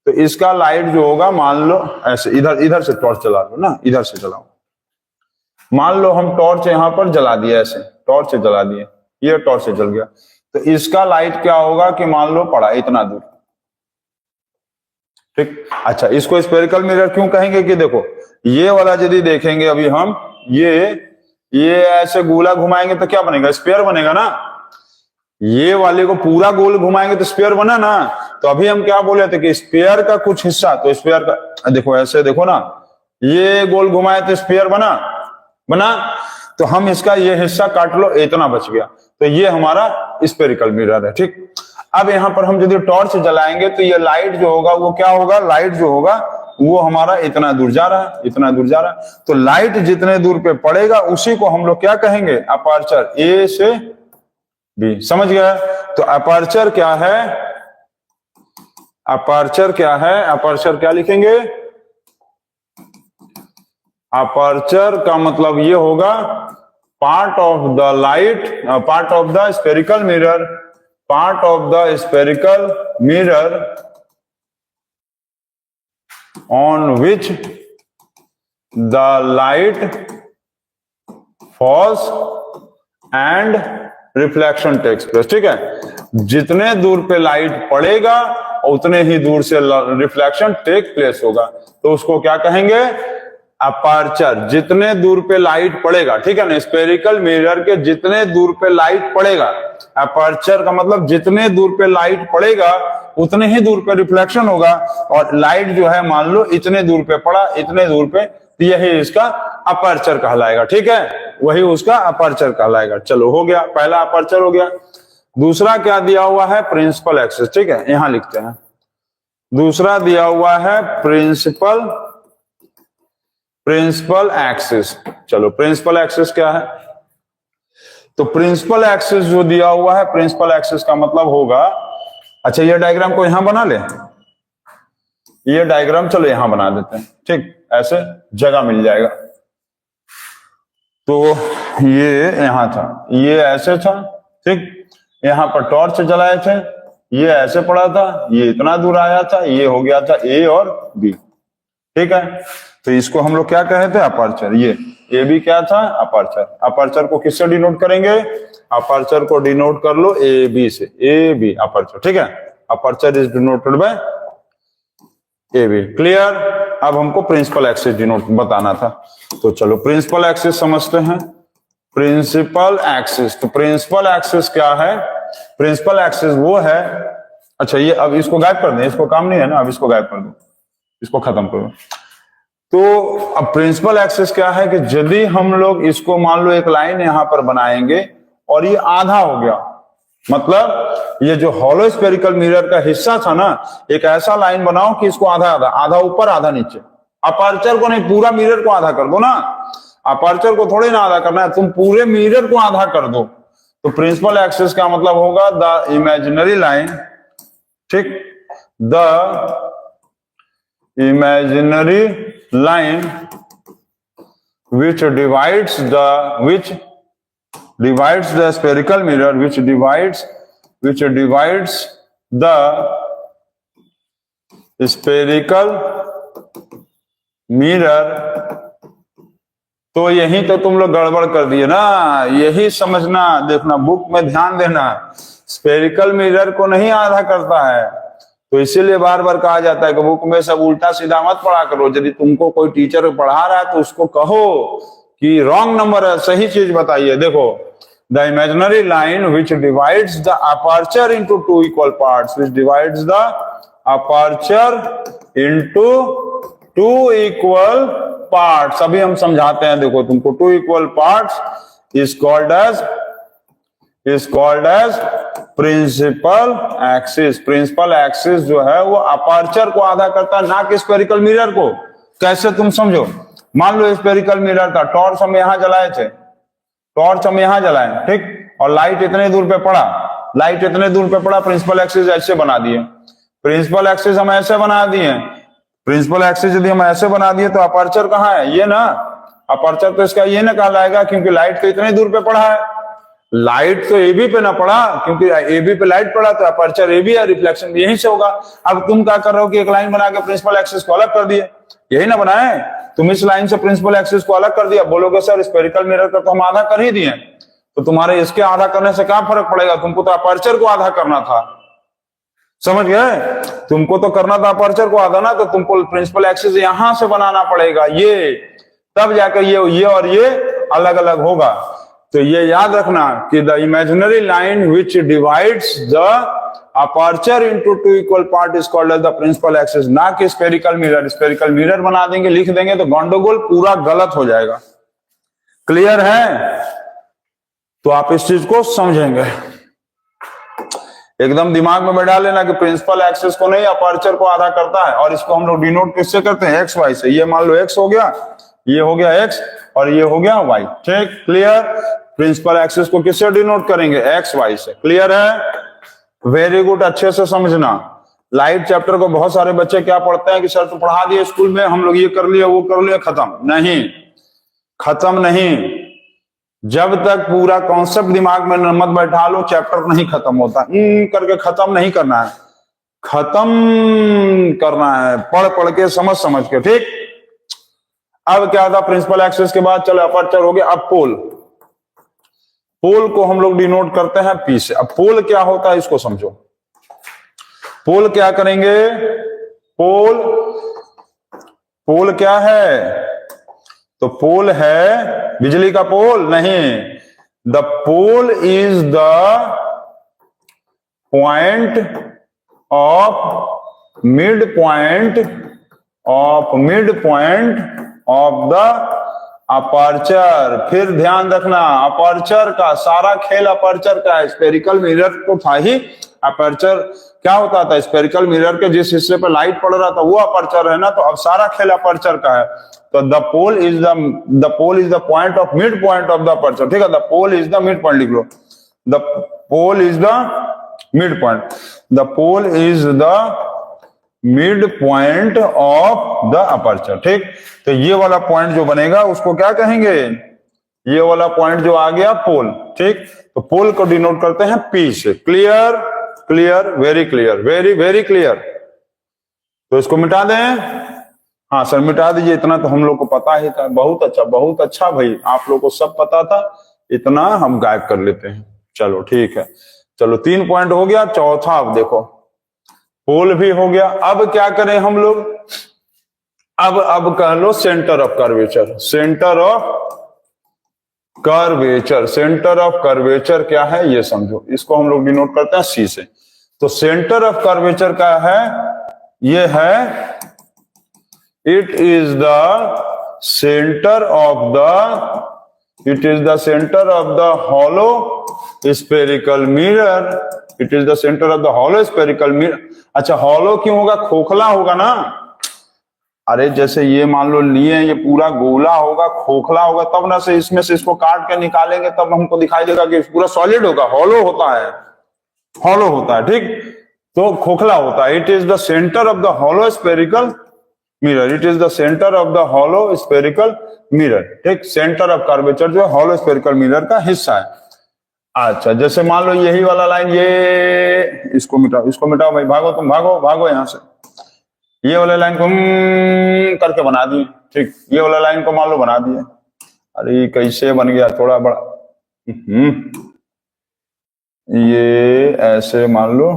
तो इसका लाइट जो होगा, मान लो ऐसे इधर से टॉर्च जला लो ना, इधर से जलाओ। मान लो हम टॉर्च यहाँ पर जला दिए, ऐसे टॉर्च जला दिए, ये टॉर्च से जल गया, तो इसका लाइट क्या होगा कि मान लो पड़ा इतना दूर, ठीक। अच्छा, इसको स्फेरिकल मिरर क्यों कहेंगे कि देखो ये वाला यदि देखेंगे अभी हम, ये ऐसे गोला घुमाएंगे तो क्या बनेगा, स्फीयर बनेगा ना। ये वाले को पूरा गोल घुमाएंगे तो स्फीयर बना ना। तो अभी हम क्या बोले थे कि स्फीयर का कुछ हिस्सा, तो स्फीयर का देखो ऐसे देखो ना, ये गोल घुमाए तो स्फीयर बना, तो हम इसका ये हिस्सा काट लो, इतना बच गया, तो ये हमारा स्फेरिकल मिरर है, ठीक। अब यहाँ पर हम यदि टॉर्च जलाएंगे तो ये लाइट जो होगा वो क्या होगा, लाइट जो होगा वो हमारा इतना दूर जा रहा है, इतना दूर जा रहा है। तो लाइट जितने दूर पे पड़ेगा उसी को हम लोग क्या कहेंगे, अपर्चर, ए से बी, समझ गया। तो अपर्चर क्या है, अपर्चर क्या है, अपर्चर क्या लिखेंगे, अपर्चर का मतलब ये होगा part of the light, part of the spherical mirror, part of the spherical mirror on which the light falls and reflection takes place, ठीक है। जितने दूर पे लाइट पड़ेगा उतने ही दूर से रिफ्लेक्शन टेक प्लेस होगा, तो उसको क्या कहेंगे, अपर्चर। जितने दूर पे लाइट पड़ेगा, ठीक है ना, स्फेरिकल मिरर के जितने दूर पे लाइट पड़ेगा, अपर्चर का मतलब जितने दूर पे लाइट पड़ेगा उतने ही दूर पे रिफ्लेक्शन होगा। और लाइट जो है मान लो इतने दूर पे पड़ा, इतने दूर पे, तो यही इसका अपर्चर कहलाएगा, ठीक है, वही उसका अपर्चर कहलाएगा। चलो हो गया, पहला अपर्चर हो गया। दूसरा क्या दिया हुआ है, प्रिंसिपल एक्सिस, ठीक है, यहां लिखते हैं। दूसरा दिया हुआ है प्रिंसिपल एक्सिस। चलो प्रिंसिपल एक्सिस क्या है, तो प्रिंसिपल एक्सिस जो दिया हुआ है, प्रिंसिपल एक्सिस का मतलब होगा, अच्छा ये डायग्राम को यहां बना ले, ये डायग्राम चलो यहां बना देते हैं, ठीक, ऐसे जगह मिल जाएगा। तो ये यहां था, ये ऐसे था, ठीक, यहां पर टॉर्च जलाए थे, ये ऐसे पड़ा था, ये इतना दूर आया था, ये हो गया था ए और बी, ठीक है। तो इसको हम लोग क्या कहे थे, अपर्चर। ये ए बी क्या था, अपर्चर। अपर्चर को किससे डिनोट करेंगे, अपर्चर को डिनोट कर लो ए बी से, ए बी अपर्चर, ठीक है। Aperture is denoted by A B, clear. अब हमको प्रिंसिपल एक्सिस डिनोट बताना था, तो चलो प्रिंसिपल एक्सिस समझते हैं। प्रिंसिपल एक्सिस, तो प्रिंसिपल एक्सिस क्या है, प्रिंसिपल एक्सिस वो है, अच्छा ये अब इसको गायब कर दें, इसको काम नहीं है ना, अब इसको गायब कर दो, इसको खत्म करो। तो अब प्रिंसिपल एक्सिस क्या है कि यदि हम लोग इसको मान लो एक लाइन यहां पर बनाएंगे और ये आधा हो गया, मतलब ये जो हॉलो स्फेरिकल मिरर का हिस्सा था ना, एक ऐसा लाइन बनाओ कि इसको आधा आधा, आधा ऊपर आधा नीचे। अपर्चर को नहीं, पूरा मिरर को आधा कर दो ना, अपर्चर को थोड़ी ना आधा करना है, तुम पूरे मिरर को आधा कर दो। तो प्रिंसिपल एक्सिस का मतलब होगा द इमेजिनरी लाइन, ठीक, the imaginary line which divides the spherical mirror, which divides the spherical mirror, तो यही तो तुम लोग गड़बड़ कर दिए ना, यही समझना, देखना, बुक में ध्यान देना। स्पेरिकल मिरर को नहीं आधा करता है, तो इसीलिए बार बार कहा जाता है कि बुक में सब उल्टा सीधा मत पढ़ा करो। यदि तुमको कोई टीचर पढ़ा रहा है तो उसको कहो कि रॉन्ग नंबर है, सही चीज बताइए। देखो, the imaginary line which divides the aperture into two equal parts, which divides the aperture into two equal parts, अभी हम समझाते हैं। देखो तुमको, two equal parts is called as principal axis. Principal axis जो है वो अपर्चर को आधा करता है, ना कि स्फेरिकल मिरर को। कैसे, तुम समझो। मान लो स्फेरिकल मिरर था, टॉर्च हम यहां जलाए थे, टॉर्च हम यहां जलाए, ठीक, और लाइट इतने दूर पे पड़ा, लाइट इतने दूर पे पड़ा, प्रिंसिपल एक्सिस ऐसे बना दिए, प्रिंसिपल एक्सिस हम ऐसे बना दिए। प्रिंसिपल एक्सिस यदि हम ऐसे बना दिए तो अपर्चर कहाँ है, ये ना, अपर्चर तो इसका ये ना कहलाएगा, क्योंकि लाइट तो इतने दूर पे पड़ा है। लाइट तो एबी पे ना पड़ा, क्योंकि एबी पे लाइट पड़ा तो अपर्चर एबी है, रिफ्लेक्शन यहीं से होगा। अब तुम क्या कर रहे हो कि एक लाइन बना के प्रिंसिपल एक्सिस को अलग कर दिए, यही ना बनाए, तुम इस लाइन से प्रिंसिपल एक्सिस को अलग कर दिया। बोलोगे सर स्फेरिकल मिरर का तो हम आधा कर ही दिए, तो तुम्हारे इसके आधा करने से क्या फर्क पड़ेगा, तुमको तो अपर्चर को आधा करना था, समझ गए? तुमको तो करना था अपर्चर को आधा ना, तो तुमको प्रिंसिपल एक्सिस यहां से बनाना पड़ेगा, ये, तब जाकर ये और ये अलग अलग होगा। तो ये याद रखना कि the imaginary line which divides the aperture into two equal part is called as the principal axis, ना कि स्फेरिकल मिरर। स्फेरिकल मिरर बना देंगे, लिख देंगे तो गंडगोल पूरा गलत हो जाएगा। क्लियर है? तो आप इस चीज को समझेंगे, एकदम दिमाग में बैठा लेना कि प्रिंसिपल एक्सिस को नहीं, अपर्चर को आधा करता है। और इसको हम लोग डिनोट किससे करते हैं, एक्स वाई से। ये मान लो एक्स हो गया, ये हो गया एक्स, और ये हो गया वाई, ठीक, क्लियर? प्रिंसिपल एक्सिस को किससे डिनोट करेंगे, एक्स वाई से। क्लियर है? वेरी गुड, अच्छे से समझना। लाइट चैप्टर को बहुत सारे बच्चे क्या पढ़ते हैं कि सर तो पढ़ा दिए स्कूल में, हम लोग ये कर लिए वो कर लिए, खत्म नहीं, खत्म नहीं। जब तक पूरा कॉन्सेप्ट दिमाग में मत बैठा लो, चैप्टर नहीं खत्म होता। करके खत्म नहीं करना है, खत्म करना है पढ़ पढ़ के, समझ समझ के, ठीक। अब क्या था, प्रिंसिपल एक्सिस के बाद चलो अपर्चर हो गया। अब पोल, पोल को हम लोग डिनोट करते हैं पी से। अब पोल क्या होता है इसको समझो। पोल क्या करेंगे, पोल, पोल क्या है, तो पोल है बिजली का पोल नहीं। The pole is the point of mid point of the aperture. फिर ध्यान रखना, अपर्चर का सारा खेल अपर्चर का है। स्फेरिकल मिरर को था ही, अपर्चर क्या होता था, स्फेरिकल मिरर के जिस हिस्से पर लाइट पड़ रहा था वो अपर्चर है ना, तो अब सारा खेल अपर्चर का है। तो the pole is the point of mid point of the aperture, ठीक है। The pole is the mid point, लिख लो, the pole is the mid point, the pole is the mid point of the aperture, ठीक। तो ये वाला point जो बनेगा उसको क्या कहेंगे, ये वाला पॉइंट जो आ गया पोल, ठीक। तो पोल को डिनोट करते हैं पी से। Clear? Clear, very clear, very very clear. तो इसको मिटा दें, हाँ सर मिटा दीजिए, इतना तो हम लोग को पता ही था। बहुत अच्छा, बहुत अच्छा भाई, आप लोग को सब पता था, इतना हम गायब कर लेते हैं। चलो ठीक है, चलो 3 पॉइंट हो गया। चौथा अब देखो, पोल भी हो गया। अब क्या करें हम लोग, अब कह लो centre of curvature. Centre of curvature, centre of curvature क्या है ये समझो। इसको हम लोग डिनोट करते हैं सी से। तो सेंटर ऑफ कर्वेचर क्या है, ये है, it is the centre of the hollow spherical mirror. It is the centre of the hollow spherical mirror. अच्छा, हॉलो क्यों होगा, खोखला होगा ना। अरे जैसे ये मान लो लिए, ये पूरा गोला होगा, खोखला होगा, तब ना से इसमें से इसको काट के निकालेंगे तब हमको दिखाई देगा कि पूरा सॉलिड होगा। हॉलो होता है, हॉलो होता है, ठीक। तो खोखला होता है। It is the centre of the hollow spherical mirror, it is the centre of the hollow spherical mirror, ठीक। सेंटर ऑफ कर्वेचर जो है हॉलो स्फेरिकल मिरर का हिस्सा है। अच्छा, जैसे मान लो यही वाला लाइन, ये इसको मिटाओ भाई, भागो तुम, भागो भागो यहाँ से। ये वाला लाइन को करके बना दिए, ठीक, ये वाला लाइन को मान लो बना दिए। अरे कैसे बन गया, थोड़ा बड़ा। ये ऐसे मान लो,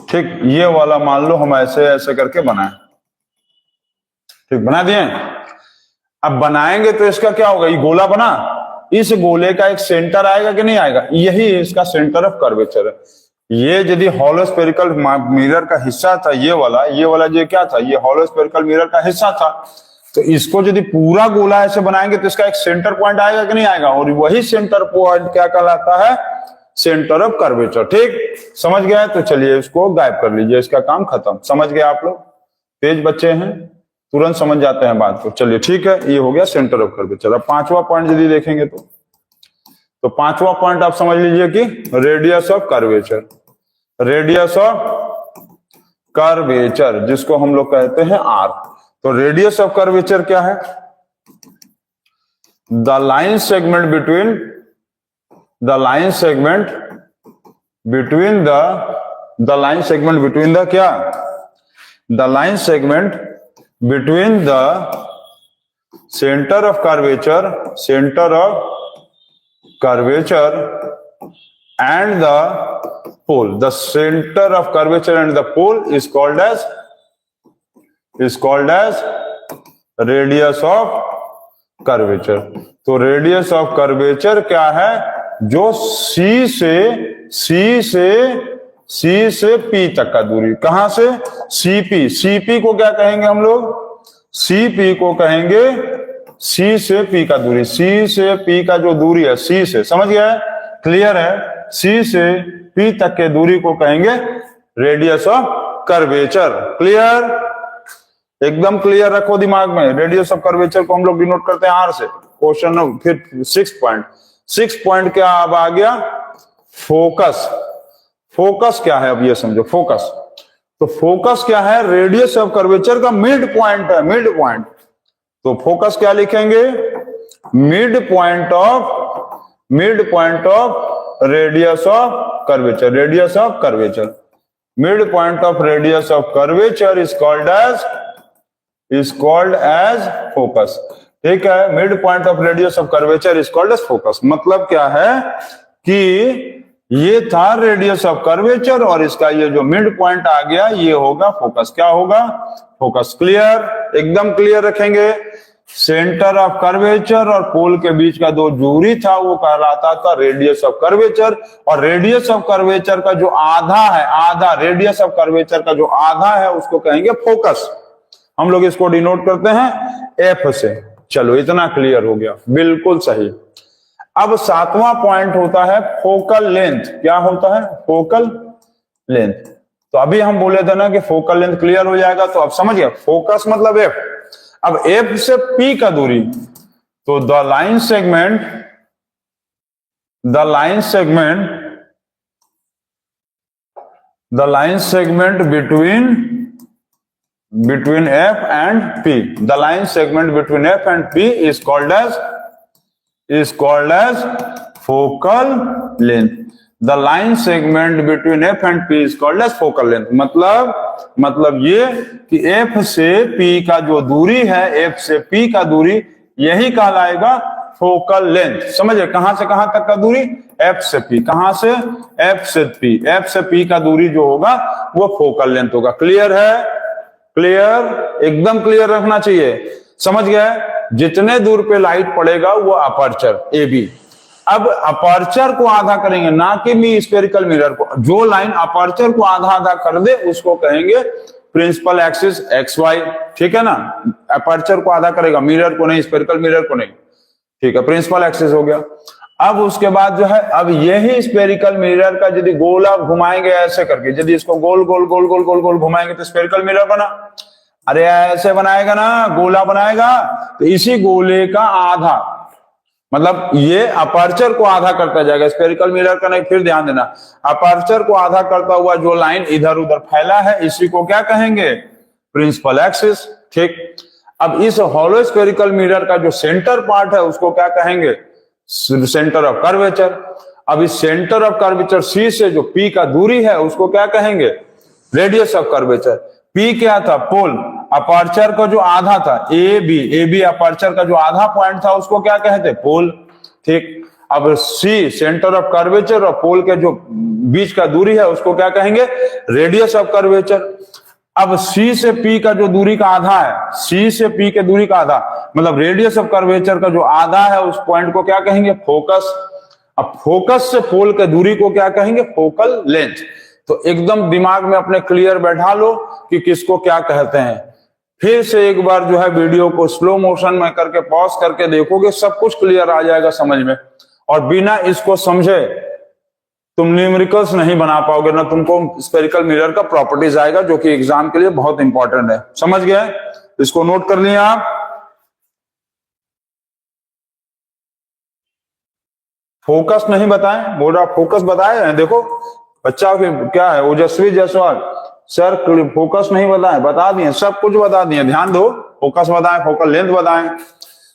ठीक, ये वाला मान लो हम ऐसे ऐसे करके बनाए, ठीक, बना दिए। अब बनाएंगे तो इसका क्या होगा, ये गोला बना, इस गोले का एक सेंटर आएगा कि नहीं आएगा, यही इसका सेंटर ऑफ कर्वेचर है। ये यदि हॉलोस्फेरिकल मिरर का हिस्सा था, ये वाला जो क्या था, ये हॉलोस्फेरिकल मिरर का हिस्सा था, तो इसको यदि पूरा गोला ऐसे बनाएंगे तो इसका एक सेंटर पॉइंट आएगा कि नहीं आएगा, और वही सेंटर पॉइंट क्या कहलाता है, सेंटर ऑफ कर्वेचर। ठीक, समझ गया है? तो चलिए इसको गायब कर लीजिए, इसका काम खत्म। समझ गए आप लोग? तेज बच्चे हैं, तुरंत समझ जाते हैं बात को। चलिए ठीक है, ये हो गया सेंटर ऑफ कर्वेचर। अब पांचवा पॉइंट यदि देखेंगे तो पांचवा पॉइंट आप समझ लीजिए कि radius of curvature. Radius of curvature जिसको हम लोग कहते हैं आर। तो रेडियस ऑफ कर्वेचर क्या है? The line segment between the क्या, the line segment between the centre of curvature and the pole. The center of curvature and the pole is called as radius of curvature. तो radius of curvature क्या है? जो C से P तक का दूरी, कहां से? CP को क्या कहेंगे हम लोग? CP को कहेंगे C से P का दूरी। C से P का जो दूरी है, C से, समझ गया है? क्लियर है? C से P तक के दूरी को कहेंगे रेडियस ऑफ कर्वेचर। क्लियर? एकदम क्लियर रखो दिमाग में। रेडियस ऑफ कर्वेचर को हम लोग डिनोट करते हैं R से। क्वेश्चन फिर 6 पॉइंट क्या अब आ गया? फोकस। फोकस क्या है अब ये समझो। फोकस, तो फोकस क्या है? रेडियस ऑफ कर्वेचर का मिड पॉइंट है, मिड पॉइंट। तो फोकस क्या लिखेंगे? Mid point of radius of curvature. Radius of curvature, mid point of radius of curvature is called as focus. ठीक है, mid point of radius of curvature is called as focus. मतलब क्या है कि ये था रेडियस ऑफ कर्वेचर और इसका ये जो मिड पॉइंट आ गया ये होगा फोकस। क्या होगा? फोकस। क्लियर? एकदम क्लियर रखेंगे। सेंटर ऑफ कर्वेचर और पोल के बीच का जो दूरी था वो कहलाता था रेडियस ऑफ कर्वेचर, और रेडियस ऑफ कर्वेचर का जो आधा रेडियस ऑफ कर्वेचर का जो आधा है उसको कहेंगे फोकस। हम लोग इसको डिनोट करते हैं F से। चलो इतना क्लियर हो गया, बिल्कुल सही। अब 7वां पॉइंट होता है फोकल लेंथ। क्या होता है? Focal length. तो अभी हम बोले थे ना कि फोकल लेंथ क्लियर हो जाएगा, तो अब समझ गए फोकस मतलब F। अब F से P का दूरी, तो the line segment between F and P, the line segment between F and P is called as focal length. The line segment between F and P is called as focal length. मतलब ये कि F से P का जो दूरी है, F से P का दूरी, यही कहलाएगा फोकल लेंथ। समझे? कहां से कहां तक का दूरी? F से P। कहां से? F से P। F से P का दूरी जो होगा वो फोकल लेंथ होगा। क्लियर है? क्लियर? एकदम क्लियर रखना चाहिए। समझ गए? जितने दूर पे लाइट पड़ेगा वो अपर्चर AB। अब अपर्चर को आधा करेंगे, ना कि स्फेरिकल मिरर को। जो लाइन अपर्चर को आधा कर दे उसको कहेंगे प्रिंसिपल एक्सिस XY। ठीक है ना? अपर्चर को आधा करेगा, मिरर को नहीं, स्फेरिकल मिरर को नहीं। ठीक है, प्रिंसिपल एक्सिस हो गया। अब उसके बाद जो है, अब यही स्फेरिकल मिरर का यदि गोला घुमाएंगे ऐसे करके, यदि इसको गोल गोल गोल गोल गोल गोल घुमाएंगे तो स्फेरिकल मिरर बना। अरे ऐसे बनाएगा ना, गोला बनाएगा, तो इसी गोले का आधा, मतलब ये अपर्चर को आधा करता जाएगा, स्फेरिकल मिरर का नहीं। फिर ध्यान देना, अपर्चर को आधा करता हुआ जो लाइन इधर उधर फैला है, इसी को क्या कहेंगे? Principal axis. ठीक, अब इस हॉलो स्फेरिकल मिरर का जो सेंटर पार्ट है उसको क्या कहेंगे? Centre of curvature. अब इस सेंटर ऑफ कर्वेचर सी से जो पी का दूरी है उसको क्या कहेंगे? Radius of curvature. पी क्या था? पोल। अपर्चर का जो आधा था ए बी अपर्चर का जो आधा पॉइंट था उसको क्या कहते? पोल। ठीक। अब सी सेंटर ऑफ कर्वेचर और पोल के जो बीच का दूरी है उसको क्या कहेंगे? Radius of curvature. अब सी से पी का जो दूरी का आधा है, सी से पी के दूरी का आधा मतलब रेडियस ऑफ कर्वेचर का जो आधा है उस पॉइंट को क्या कहेंगे? फोकस। अब फोकस से पोल के दूरी को क्या कहेंगे? Focal length. तो एकदम दिमाग में अपने क्लियर बैठा लो कि किसको क्या कहते हैं। फिर से एक बार जो है वीडियो को स्लो मोशन में करके पॉज करके देखोगे, सब कुछ क्लियर आ जाएगा समझ में। और बिना इसको समझे तुम न्यूमेरिकल्स नहीं बना पाओगे, ना तुमको स्फेरिकल मिरर का प्रॉपर्टीज आएगा, जो कि एग्जाम के लिए बहुत इंपॉर्टेंट है। समझ गए? इसको नोट कर लिया आप। फोकस नहीं बताएं, बोल रहा फोकस बताए हैं। देखो बच्चा क्या है, ओजस्वी जायसवाल सर फोकस नहीं बताए, बता दिए, सब कुछ बता दिए। ध्यान दो, फोकस बताएं, फोकल लेंथ बताएं।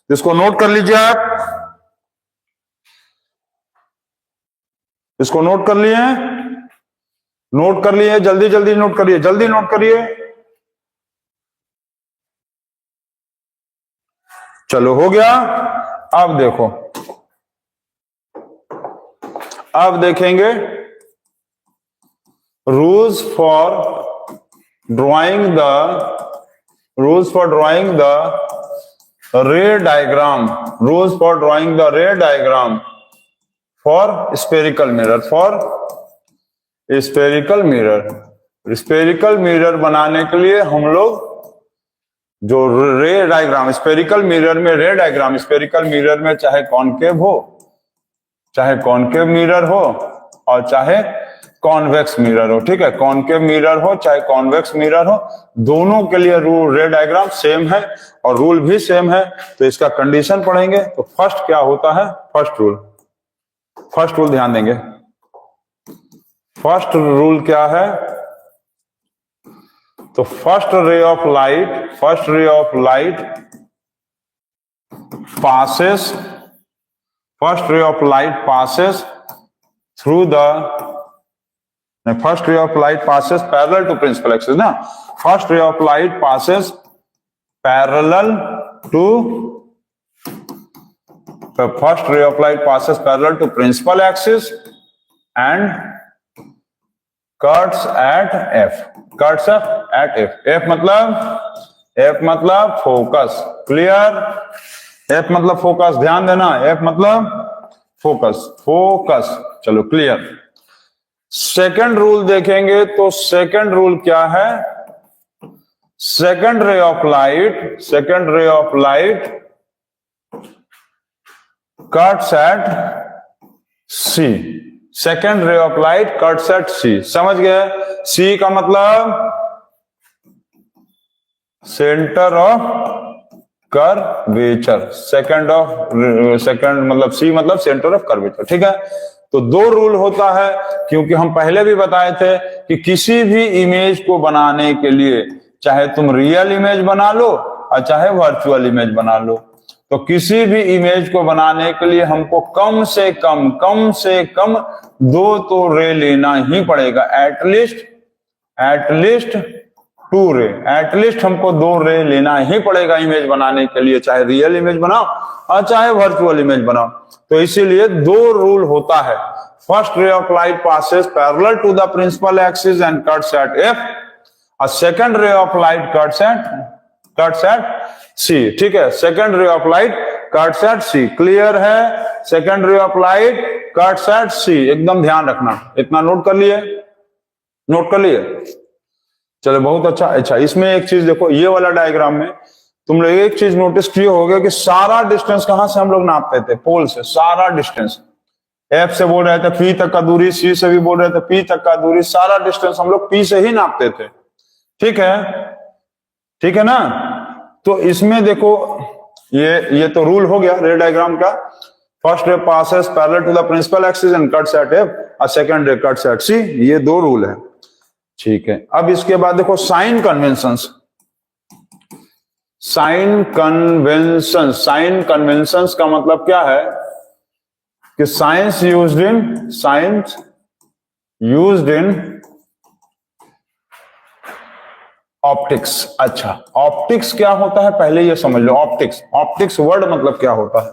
इसको नोट कर लीजिए आप। इसको नोट कर लिए? नोट कर लिए? जल्दी जल्दी नोट करिए, जल्दी नोट करिए। चलो हो गया। अब देखो, अब देखेंगे रूल्स फॉर ड्राइंग द रे diagram. Rules for drawing the रे diagram for spherical mirror. For spherical mirror. Spherical mirror बनाने के लिए हम लोग जो रे डायग्राम, स्फेरिकल मिरर में रे डायग्राम, स्फेरिकल मिरर में चाहे कॉनकेव मिरर हो और चाहे कॉन्वेक्स मिरर हो। ठीक है, कॉनकेव मिरर हो चाहे कॉन्वेक्स मिरर हो, दोनों के लिए रूल रे डायग्राम सेम है और रूल भी सेम है। तो इसका कंडीशन पढ़ेंगे। तो फर्स्ट क्या होता है? फर्स्ट रूल ध्यान देंगे। फर्स्ट रूल क्या है? तो first ray of light passes through the first ray of light passes parallel to principal axis ना। first ray of light passes parallel to principal axis and cuts at F। F मतलब focus. Clear? F मतलब focus, ध्यान देना। F मतलब focus. चलो clear. Second rule देखेंगे तो second rule क्या है? Second ray of light cuts at C। Second ray of light cuts at C। समझ गए? C का मतलब सेंटर ऑफ कर्वेचर। सेकंड मतलब C मतलब सेंटर ऑफ कर्वेचर। ठीक है, तो दो रूल होता है, क्योंकि हम पहले भी बताए थे कि किसी भी इमेज को बनाने के लिए चाहे तुम रियल इमेज बना लो और चाहे वर्चुअल इमेज बना लो, तो किसी भी इमेज को बनाने के लिए हमको कम से कम दो तो रे लेना ही पड़ेगा। एटलीस्ट 2 रे। एटलीस्ट हमको 2 रे लेना ही पड़ेगा इमेज बनाने के लिए, चाहे रियल इमेज बनाओ और चाहे वर्चुअल इमेज बनाओ। तो इसीलिए 2 रूल होता है। First ray of light passes parallel to the principal axis and cuts at F। और second ray of light cuts at C। ठीक है, second ray of light cuts at C। Clear है? Second ray of light cuts at C, एकदम ध्यान रखना। इतना note कर लिए? चलो बहुत अच्छा। इसमें एक चीज देखो, ये वाला डायग्राम में तुम लोग एक चीज नोटिस किए होगे कि सारा डिस्टेंस कहां से हम लोग नापते थे? पोल से। सारा डिस्टेंस F से बोल रहे थे P तक का दूरी, C से भी बोल रहे थे P तक का दूरी, सारा डिस्टेंस हम लोग P से ही नापते थे। ठीक है ना? तो इसमें देखो, ये तो रूल हो गया रे डायग्राम का। First ray passes parallel to the principal axis and cuts at F और सेकंड रे cuts at C। ये 2 रूल है। ठीक है, अब इसके बाद देखो sign conventions. Sign convention, sign convention का मतलब क्या है कि साइंस यूज्ड इन ऑप्टिक्स। अच्छा, ऑप्टिक्स क्या होता है पहले ये समझ लो। ऑप्टिक्स वर्ड मतलब क्या होता है?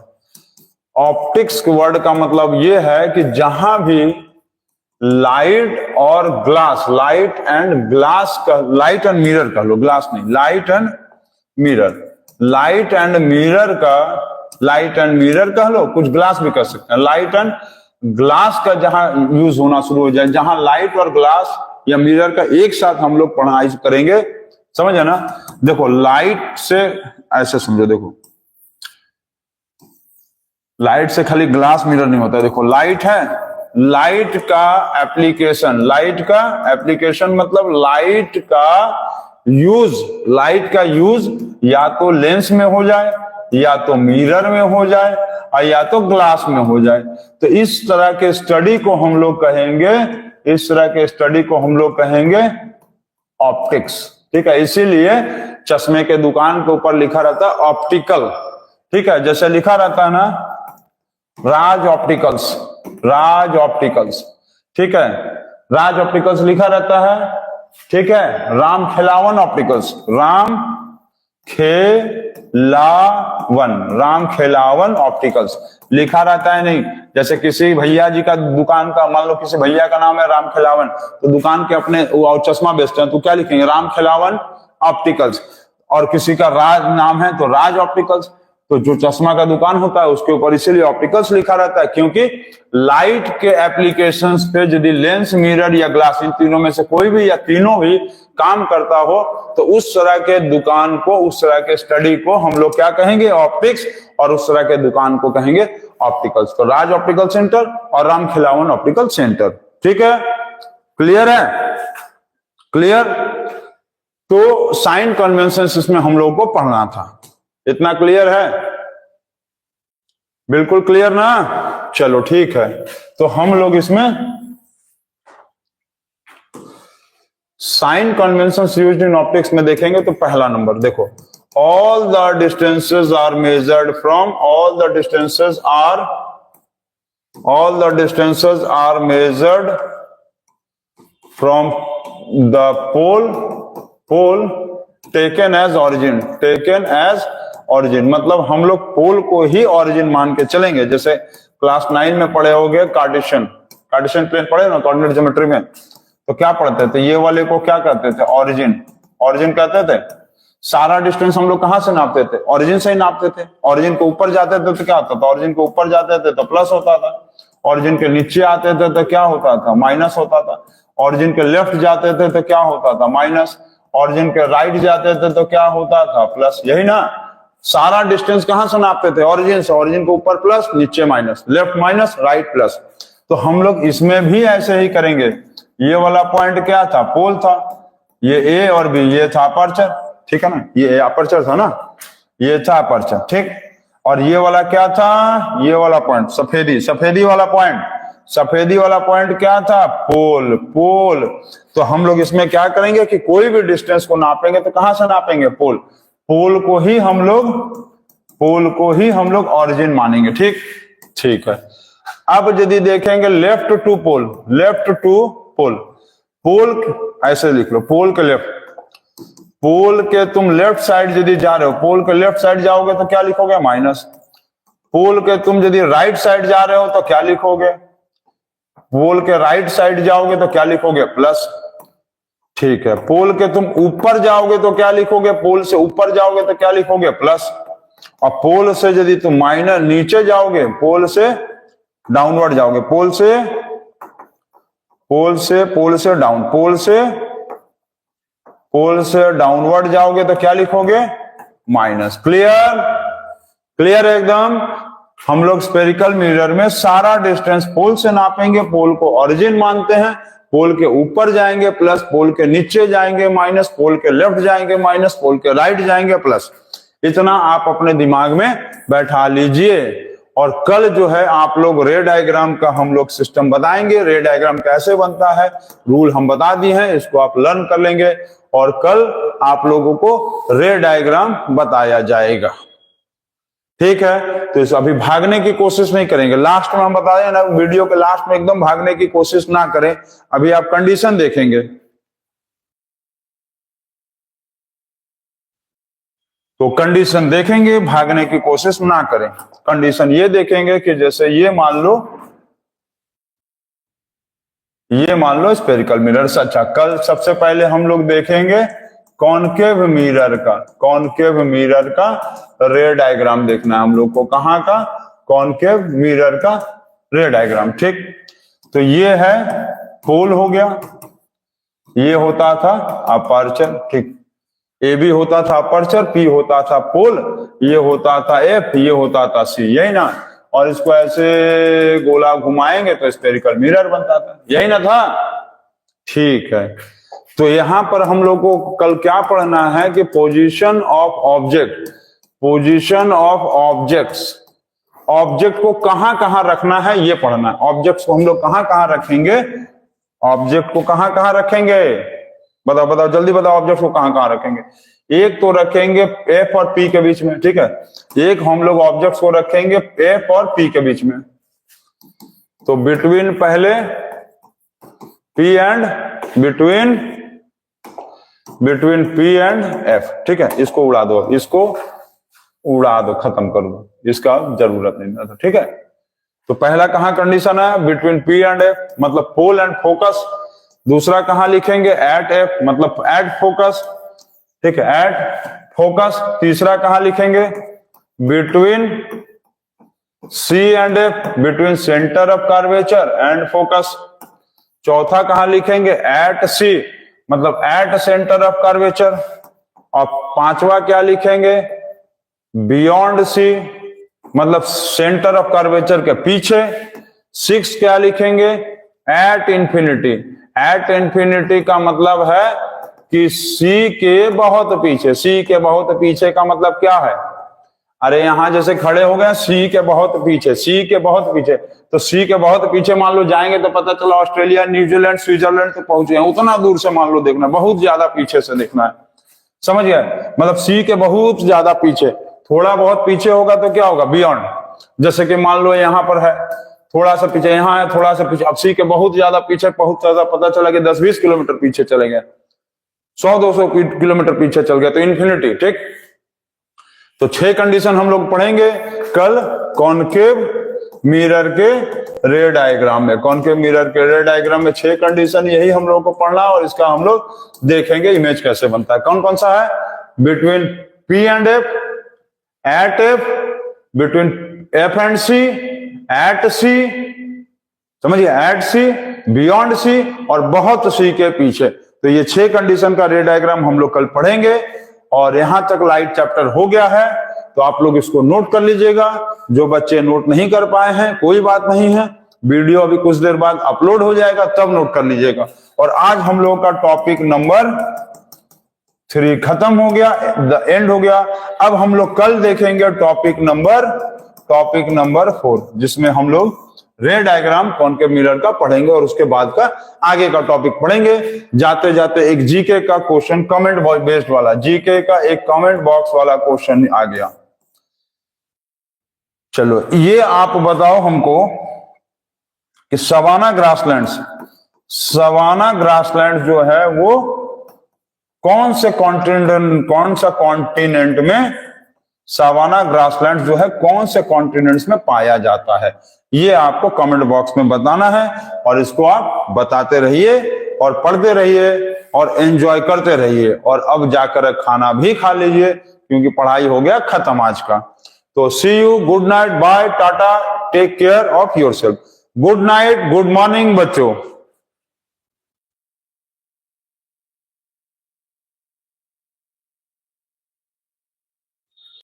ऑप्टिक्स वर्ड का मतलब ये है कि जहां भी लाइट और ग्लास, लाइट एंड मिरर कह लो, ग्लास नहीं, लाइट एंड मिरर कह लो, कुछ ग्लास भी कह सकते हैं। लाइट एंड ग्लास का जहां यूज होना शुरू हो जाए, जहां लाइट और ग्लास या मिरर का एक साथ हम लोग पढ़ाई करेंगे, समझ है ना? देखो लाइट से ऐसे समझो, देखो लाइट से खाली ग्लास मिरर नहीं होता। देखो लाइट है, लाइट का एप्लीकेशन मतलब लाइट का यूज या तो लेंस में हो जाए, या तो मिरर में हो जाए, और या तो ग्लास में हो जाए। तो इस तरह के स्टडी को हम लोग कहेंगे ऑप्टिक्स। ठीक है, इसीलिए चश्मे के दुकान के ऊपर लिखा रहता है ऑप्टिकल। ठीक है, जैसे लिखा रहता है ना राज ऑप्टिकल्स। ठीक है, राज ऑप्टिकल्स लिखा रहता है। ठीक है, राम खेलावन ऑप्टिकल्स लिखा रहता है। नहीं, जैसे किसी भैया जी का दुकान का, मान लो किसी भैया का नाम है राम खेलावन, तो दुकान के अपने वो चश्मा बेचते हैं, तो क्या लिखेंगे? राम खेलावन ऑप्टिकल्स। और किसी का राज नाम है तो राज ऑप्टिकल्स। तो जो चश्मा का दुकान होता है उसके ऊपर इसीलिए ऑप्टिकल्स लिखा रहता है, क्योंकि लाइट के एप्लीकेशंस पे यदि लेंस, मिरर या ग्लास, इन तीनों में से कोई भी या तीनों भी काम करता हो, तो उस तरह के दुकान को, उस तरह के स्टडी को हम लोग क्या कहेंगे? ऑप्टिक्स। और उस तरह के दुकान को कहेंगे ऑप्टिकल्स। तो राज ऑप्टिकल सेंटर और राम खिलावन ऑप्टिकल सेंटर। ठीक है, क्लियर है? क्लियर? तो साइन कन्वेंशन इसमें हम लोग को पढ़ना था। इतना क्लियर है? बिल्कुल क्लियर ना? चलो ठीक है, तो हम लोग इसमें sign convention used in optics में देखेंगे। तो पहला नंबर देखो, all the distances are measured from the pole taken as origin। मतलब हम लोग पोल को ही ऑरिजिन मान के चलेंगे। जैसे क्लास 9 में पढ़े होंगे कार्टेशियन प्लेन पढ़े ना कोऑर्डिनेट ज्योमेट्री में, तो क्या पढ़ते थे? ये वाले को क्या कहते थे? ऑरिजिन कहते थे। सारा डिस्टेंस हम लोग कहां से नापते थे? ऑरिजिन से ही नापते थे। ऑरिजिन के ऊपर जाते थे तो क्या होता था? ऑरिजिन के ऊपर जाते थे तो प्लस होता था। ऑरिजिन के नीचे आते थे तो क्या होता था? माइनस होता था। ऑरिजिन के लेफ्ट जाते थे तो क्या होता था? माइनस। ऑरिजिन के राइट जाते थे तो क्या होता था? प्लस। यही ना, सारा डिस्टेंस कहां से नापते थे? ऑरिजिन से। ऑरिजिन के ऊपर प्लस, नीचे minus, left minus, right plus. तो हम लोग इसमें भी ऐसे ही करेंगे। ये वाला पॉइंट क्या था? पोल था। ये ए और बी, ये था अपर्चर। ठीक है ना, ये अपर्चर था ना, ये था अपर्चर। ठीक, और ये वाला क्या था? ये वाला पॉइंट सफेदी वाला पॉइंट क्या था? पोल। तो हम लोग इसमें क्या करेंगे कि कोई भी डिस्टेंस को नापेंगे तो कहां से नापेंगे? पोल को ही हम लोग ऑरिजिन मानेंगे। ठीक है। अब यदि देखेंगे लेफ्ट टू पोल ऐसे लिख लो, पोल के लेफ्ट। पोल के तुम लेफ्ट साइड यदि जा रहे हो, पोल के लेफ्ट साइड जाओगे तो क्या लिखोगे? माइनस। पोल के तुम यदि राइट साइड जा रहे हो तो क्या लिखोगे? पोल के राइट साइड जाओगे तो क्या लिखोगे? प्लस। ठीक है, पोल के तुम ऊपर जाओगे तो क्या लिखोगे? पोल से ऊपर जाओगे तो क्या लिखोगे? प्लस। और पोल से यदि तुम माइनस नीचे जाओगे, पोल से डाउनवर्ड जाओगे, पोल से डाउन, पोल से डाउनवर्ड जाओगे तो क्या लिखोगे? माइनस। क्लियर एकदम? हम लोग स्फेरिकल मिरर में सारा डिस्टेंस पोल से नापेंगे, पोल को ऑरिजिन मानते हैं। पोल के ऊपर जाएंगे प्लस, पोल के नीचे जाएंगे माइनस, पोल के लेफ्ट जाएंगे माइनस, पोल के राइट जाएंगे प्लस। इतना आप अपने दिमाग में बैठा लीजिए। और कल जो है आप लोग रे डायग्राम का हम लोग सिस्टम बताएंगे। रे डायग्राम कैसे बनता है, रूल हम बता दिए हैं, इसको आप लर्न कर लेंगे। और कल आप लोगों को रे डायग्राम बताया जाएगा। ठीक है, तो इस अभी भागने की कोशिश नहीं करेंगे, लास्ट में हम बताए ना, वीडियो के लास्ट में एकदम भागने की कोशिश ना करें। अभी आप कंडीशन देखेंगे, तो कंडीशन देखेंगे, भागने की कोशिश ना करें। कंडीशन ये देखेंगे कि जैसे ये मान लो स्फेरिकल मिरर। अच्छा, कल सबसे पहले हम लोग देखेंगे कॉनकेव मिरर का रे डायग्राम देखना है हम लोग को। कहाँ का? कॉनकेव मिरर का रे डायग्राम। ठीक, तो ये है पोल हो गया, ये होता था अपर्चर। ठीक, ए बी होता था अपर्चर, पी होता था पोल, ये होता था एफ, ये होता था सी, यही ना। और इसको ऐसे गोला घुमाएंगे तो स्फेरिकल मिरर बनता था, यही ना था। ठीक है, तो यहां पर हम लोग को कल क्या पढ़ना है कि पोजीशन ऑफ ऑब्जेक्ट को कहां कहां रखना है ये पढ़ना है। ऑब्जेक्ट्स को हम लोग कहां कहां रखेंगे? ऑब्जेक्ट को कहां कहां रखेंगे? बताओ जल्दी बताओ, ऑब्जेक्ट को कहां कहां रखेंगे? एक तो रखेंगे एफ और पी के बीच में। ठीक है, एक हम लोग ऑब्जेक्ट्स को रखेंगे एफ और पी के बीच में। तो बिटवीन पहले P and between P and F. ठीक है, इसको उड़ा दो, खत्म कर दो, इसका जरूरत नहीं था। ठीक है, तो पहला कहां कंडीशन है? बिटवीन पी एंड एफ, मतलब पोल एंड फोकस। दूसरा कहां लिखेंगे? एट एफ, मतलब एट फोकस। ठीक है, एट फोकस। तीसरा कहां लिखेंगे? Between C and F, between centre of curvature and focus. चौथा कहां लिखेंगे? एट सी, मतलब एट सेंटर ऑफ कर्वेचर। और पांचवा क्या लिखेंगे? बियॉन्ड सी, मतलब सेंटर ऑफ कर्वेचर के पीछे। सिक्स क्या लिखेंगे? At infinity. एट इंफिनिटी का मतलब है कि सी के बहुत पीछे। सी के बहुत पीछे का मतलब क्या है? अरे यहां जैसे खड़े हो गए, सी के बहुत पीछे, सी के बहुत पीछे, तो सी के बहुत पीछे मान लो जाएंगे तो पता चला ऑस्ट्रेलिया, न्यूजीलैंड, स्विट्जरलैंड तो पहुंचे हैं। उतना दूर से मान लो देखना, बहुत ज्यादा पीछे से देखना है, समझ गए? मतलब सी के बहुत ज्यादा पीछे। थोड़ा बहुत पीछे होगा तो क्या होगा? बियॉन्ड। जैसे कि मान लो यहां पर है, थोड़ा सा पीछे, यहां है थोड़ा सा पीछे। अब सी के बहुत ज्यादा पीछे, बहुत ज्यादा, पता चला कि 10-20 किलोमीटर पीछे चले गए, 100-200 किलोमीटर पीछे चल गए, तो इन्फिनिटी। ठीक, तो 6 कंडीशन हम लोग पढ़ेंगे कल कॉनकेव मिरर के रे डायग्राम में। कॉनकेव मिरर के रे डायग्राम में 6 कंडीशन, यही हम लोग को पढ़ना, और इसका हम लोग देखेंगे इमेज कैसे बनता है। कौन कौन सा है? Between P and F, at F, between F and C, at C, समझिए, एट सी, बियॉन्ड सी, और बहुत सी के पीछे। तो ये 6 कंडीशन का रे डायग्राम हम लोग कल पढ़ेंगे। और यहां तक लाइट चैप्टर हो गया है, तो आप लोग इसको नोट कर लीजिएगा। जो बच्चे नोट नहीं कर पाए हैं कोई बात नहीं है, वीडियो अभी कुछ देर बाद अपलोड हो जाएगा, तब नोट कर लीजिएगा। और आज हम लोग का टॉपिक नंबर 3 खत्म हो गया, द एंड हो गया। अब हम लोग कल देखेंगे टॉपिक नंबर 4, जिसमें हम लोग रे डायग्राम कॉनकेव मिरर का पढ़ेंगे, और उसके बाद का आगे का टॉपिक पढ़ेंगे। जाते जाते एक जीके का क्वेश्चन, कमेंट बेस्ड वाला, जीके का एक कमेंट बॉक्स वाला क्वेश्चन आ गया। चलो, ये आप बताओ हमको कि सवाना ग्रासलैंड जो है वो कौन सा कॉन्टिनेंट में, सवाना ग्रासलैंड जो है कौन से कॉन्टिनेंट्स में पाया जाता है, ये आपको कमेंट बॉक्स में बताना है। और इसको आप बताते रहिए और पढ़ते रहिए और एंजॉय करते रहिए। और अब जाकर खाना भी खा लीजिए, क्योंकि पढ़ाई हो गया खत्म आज का। तो see you, good night, bye, tata, take care of yourself. Good night, good morning बच्चों।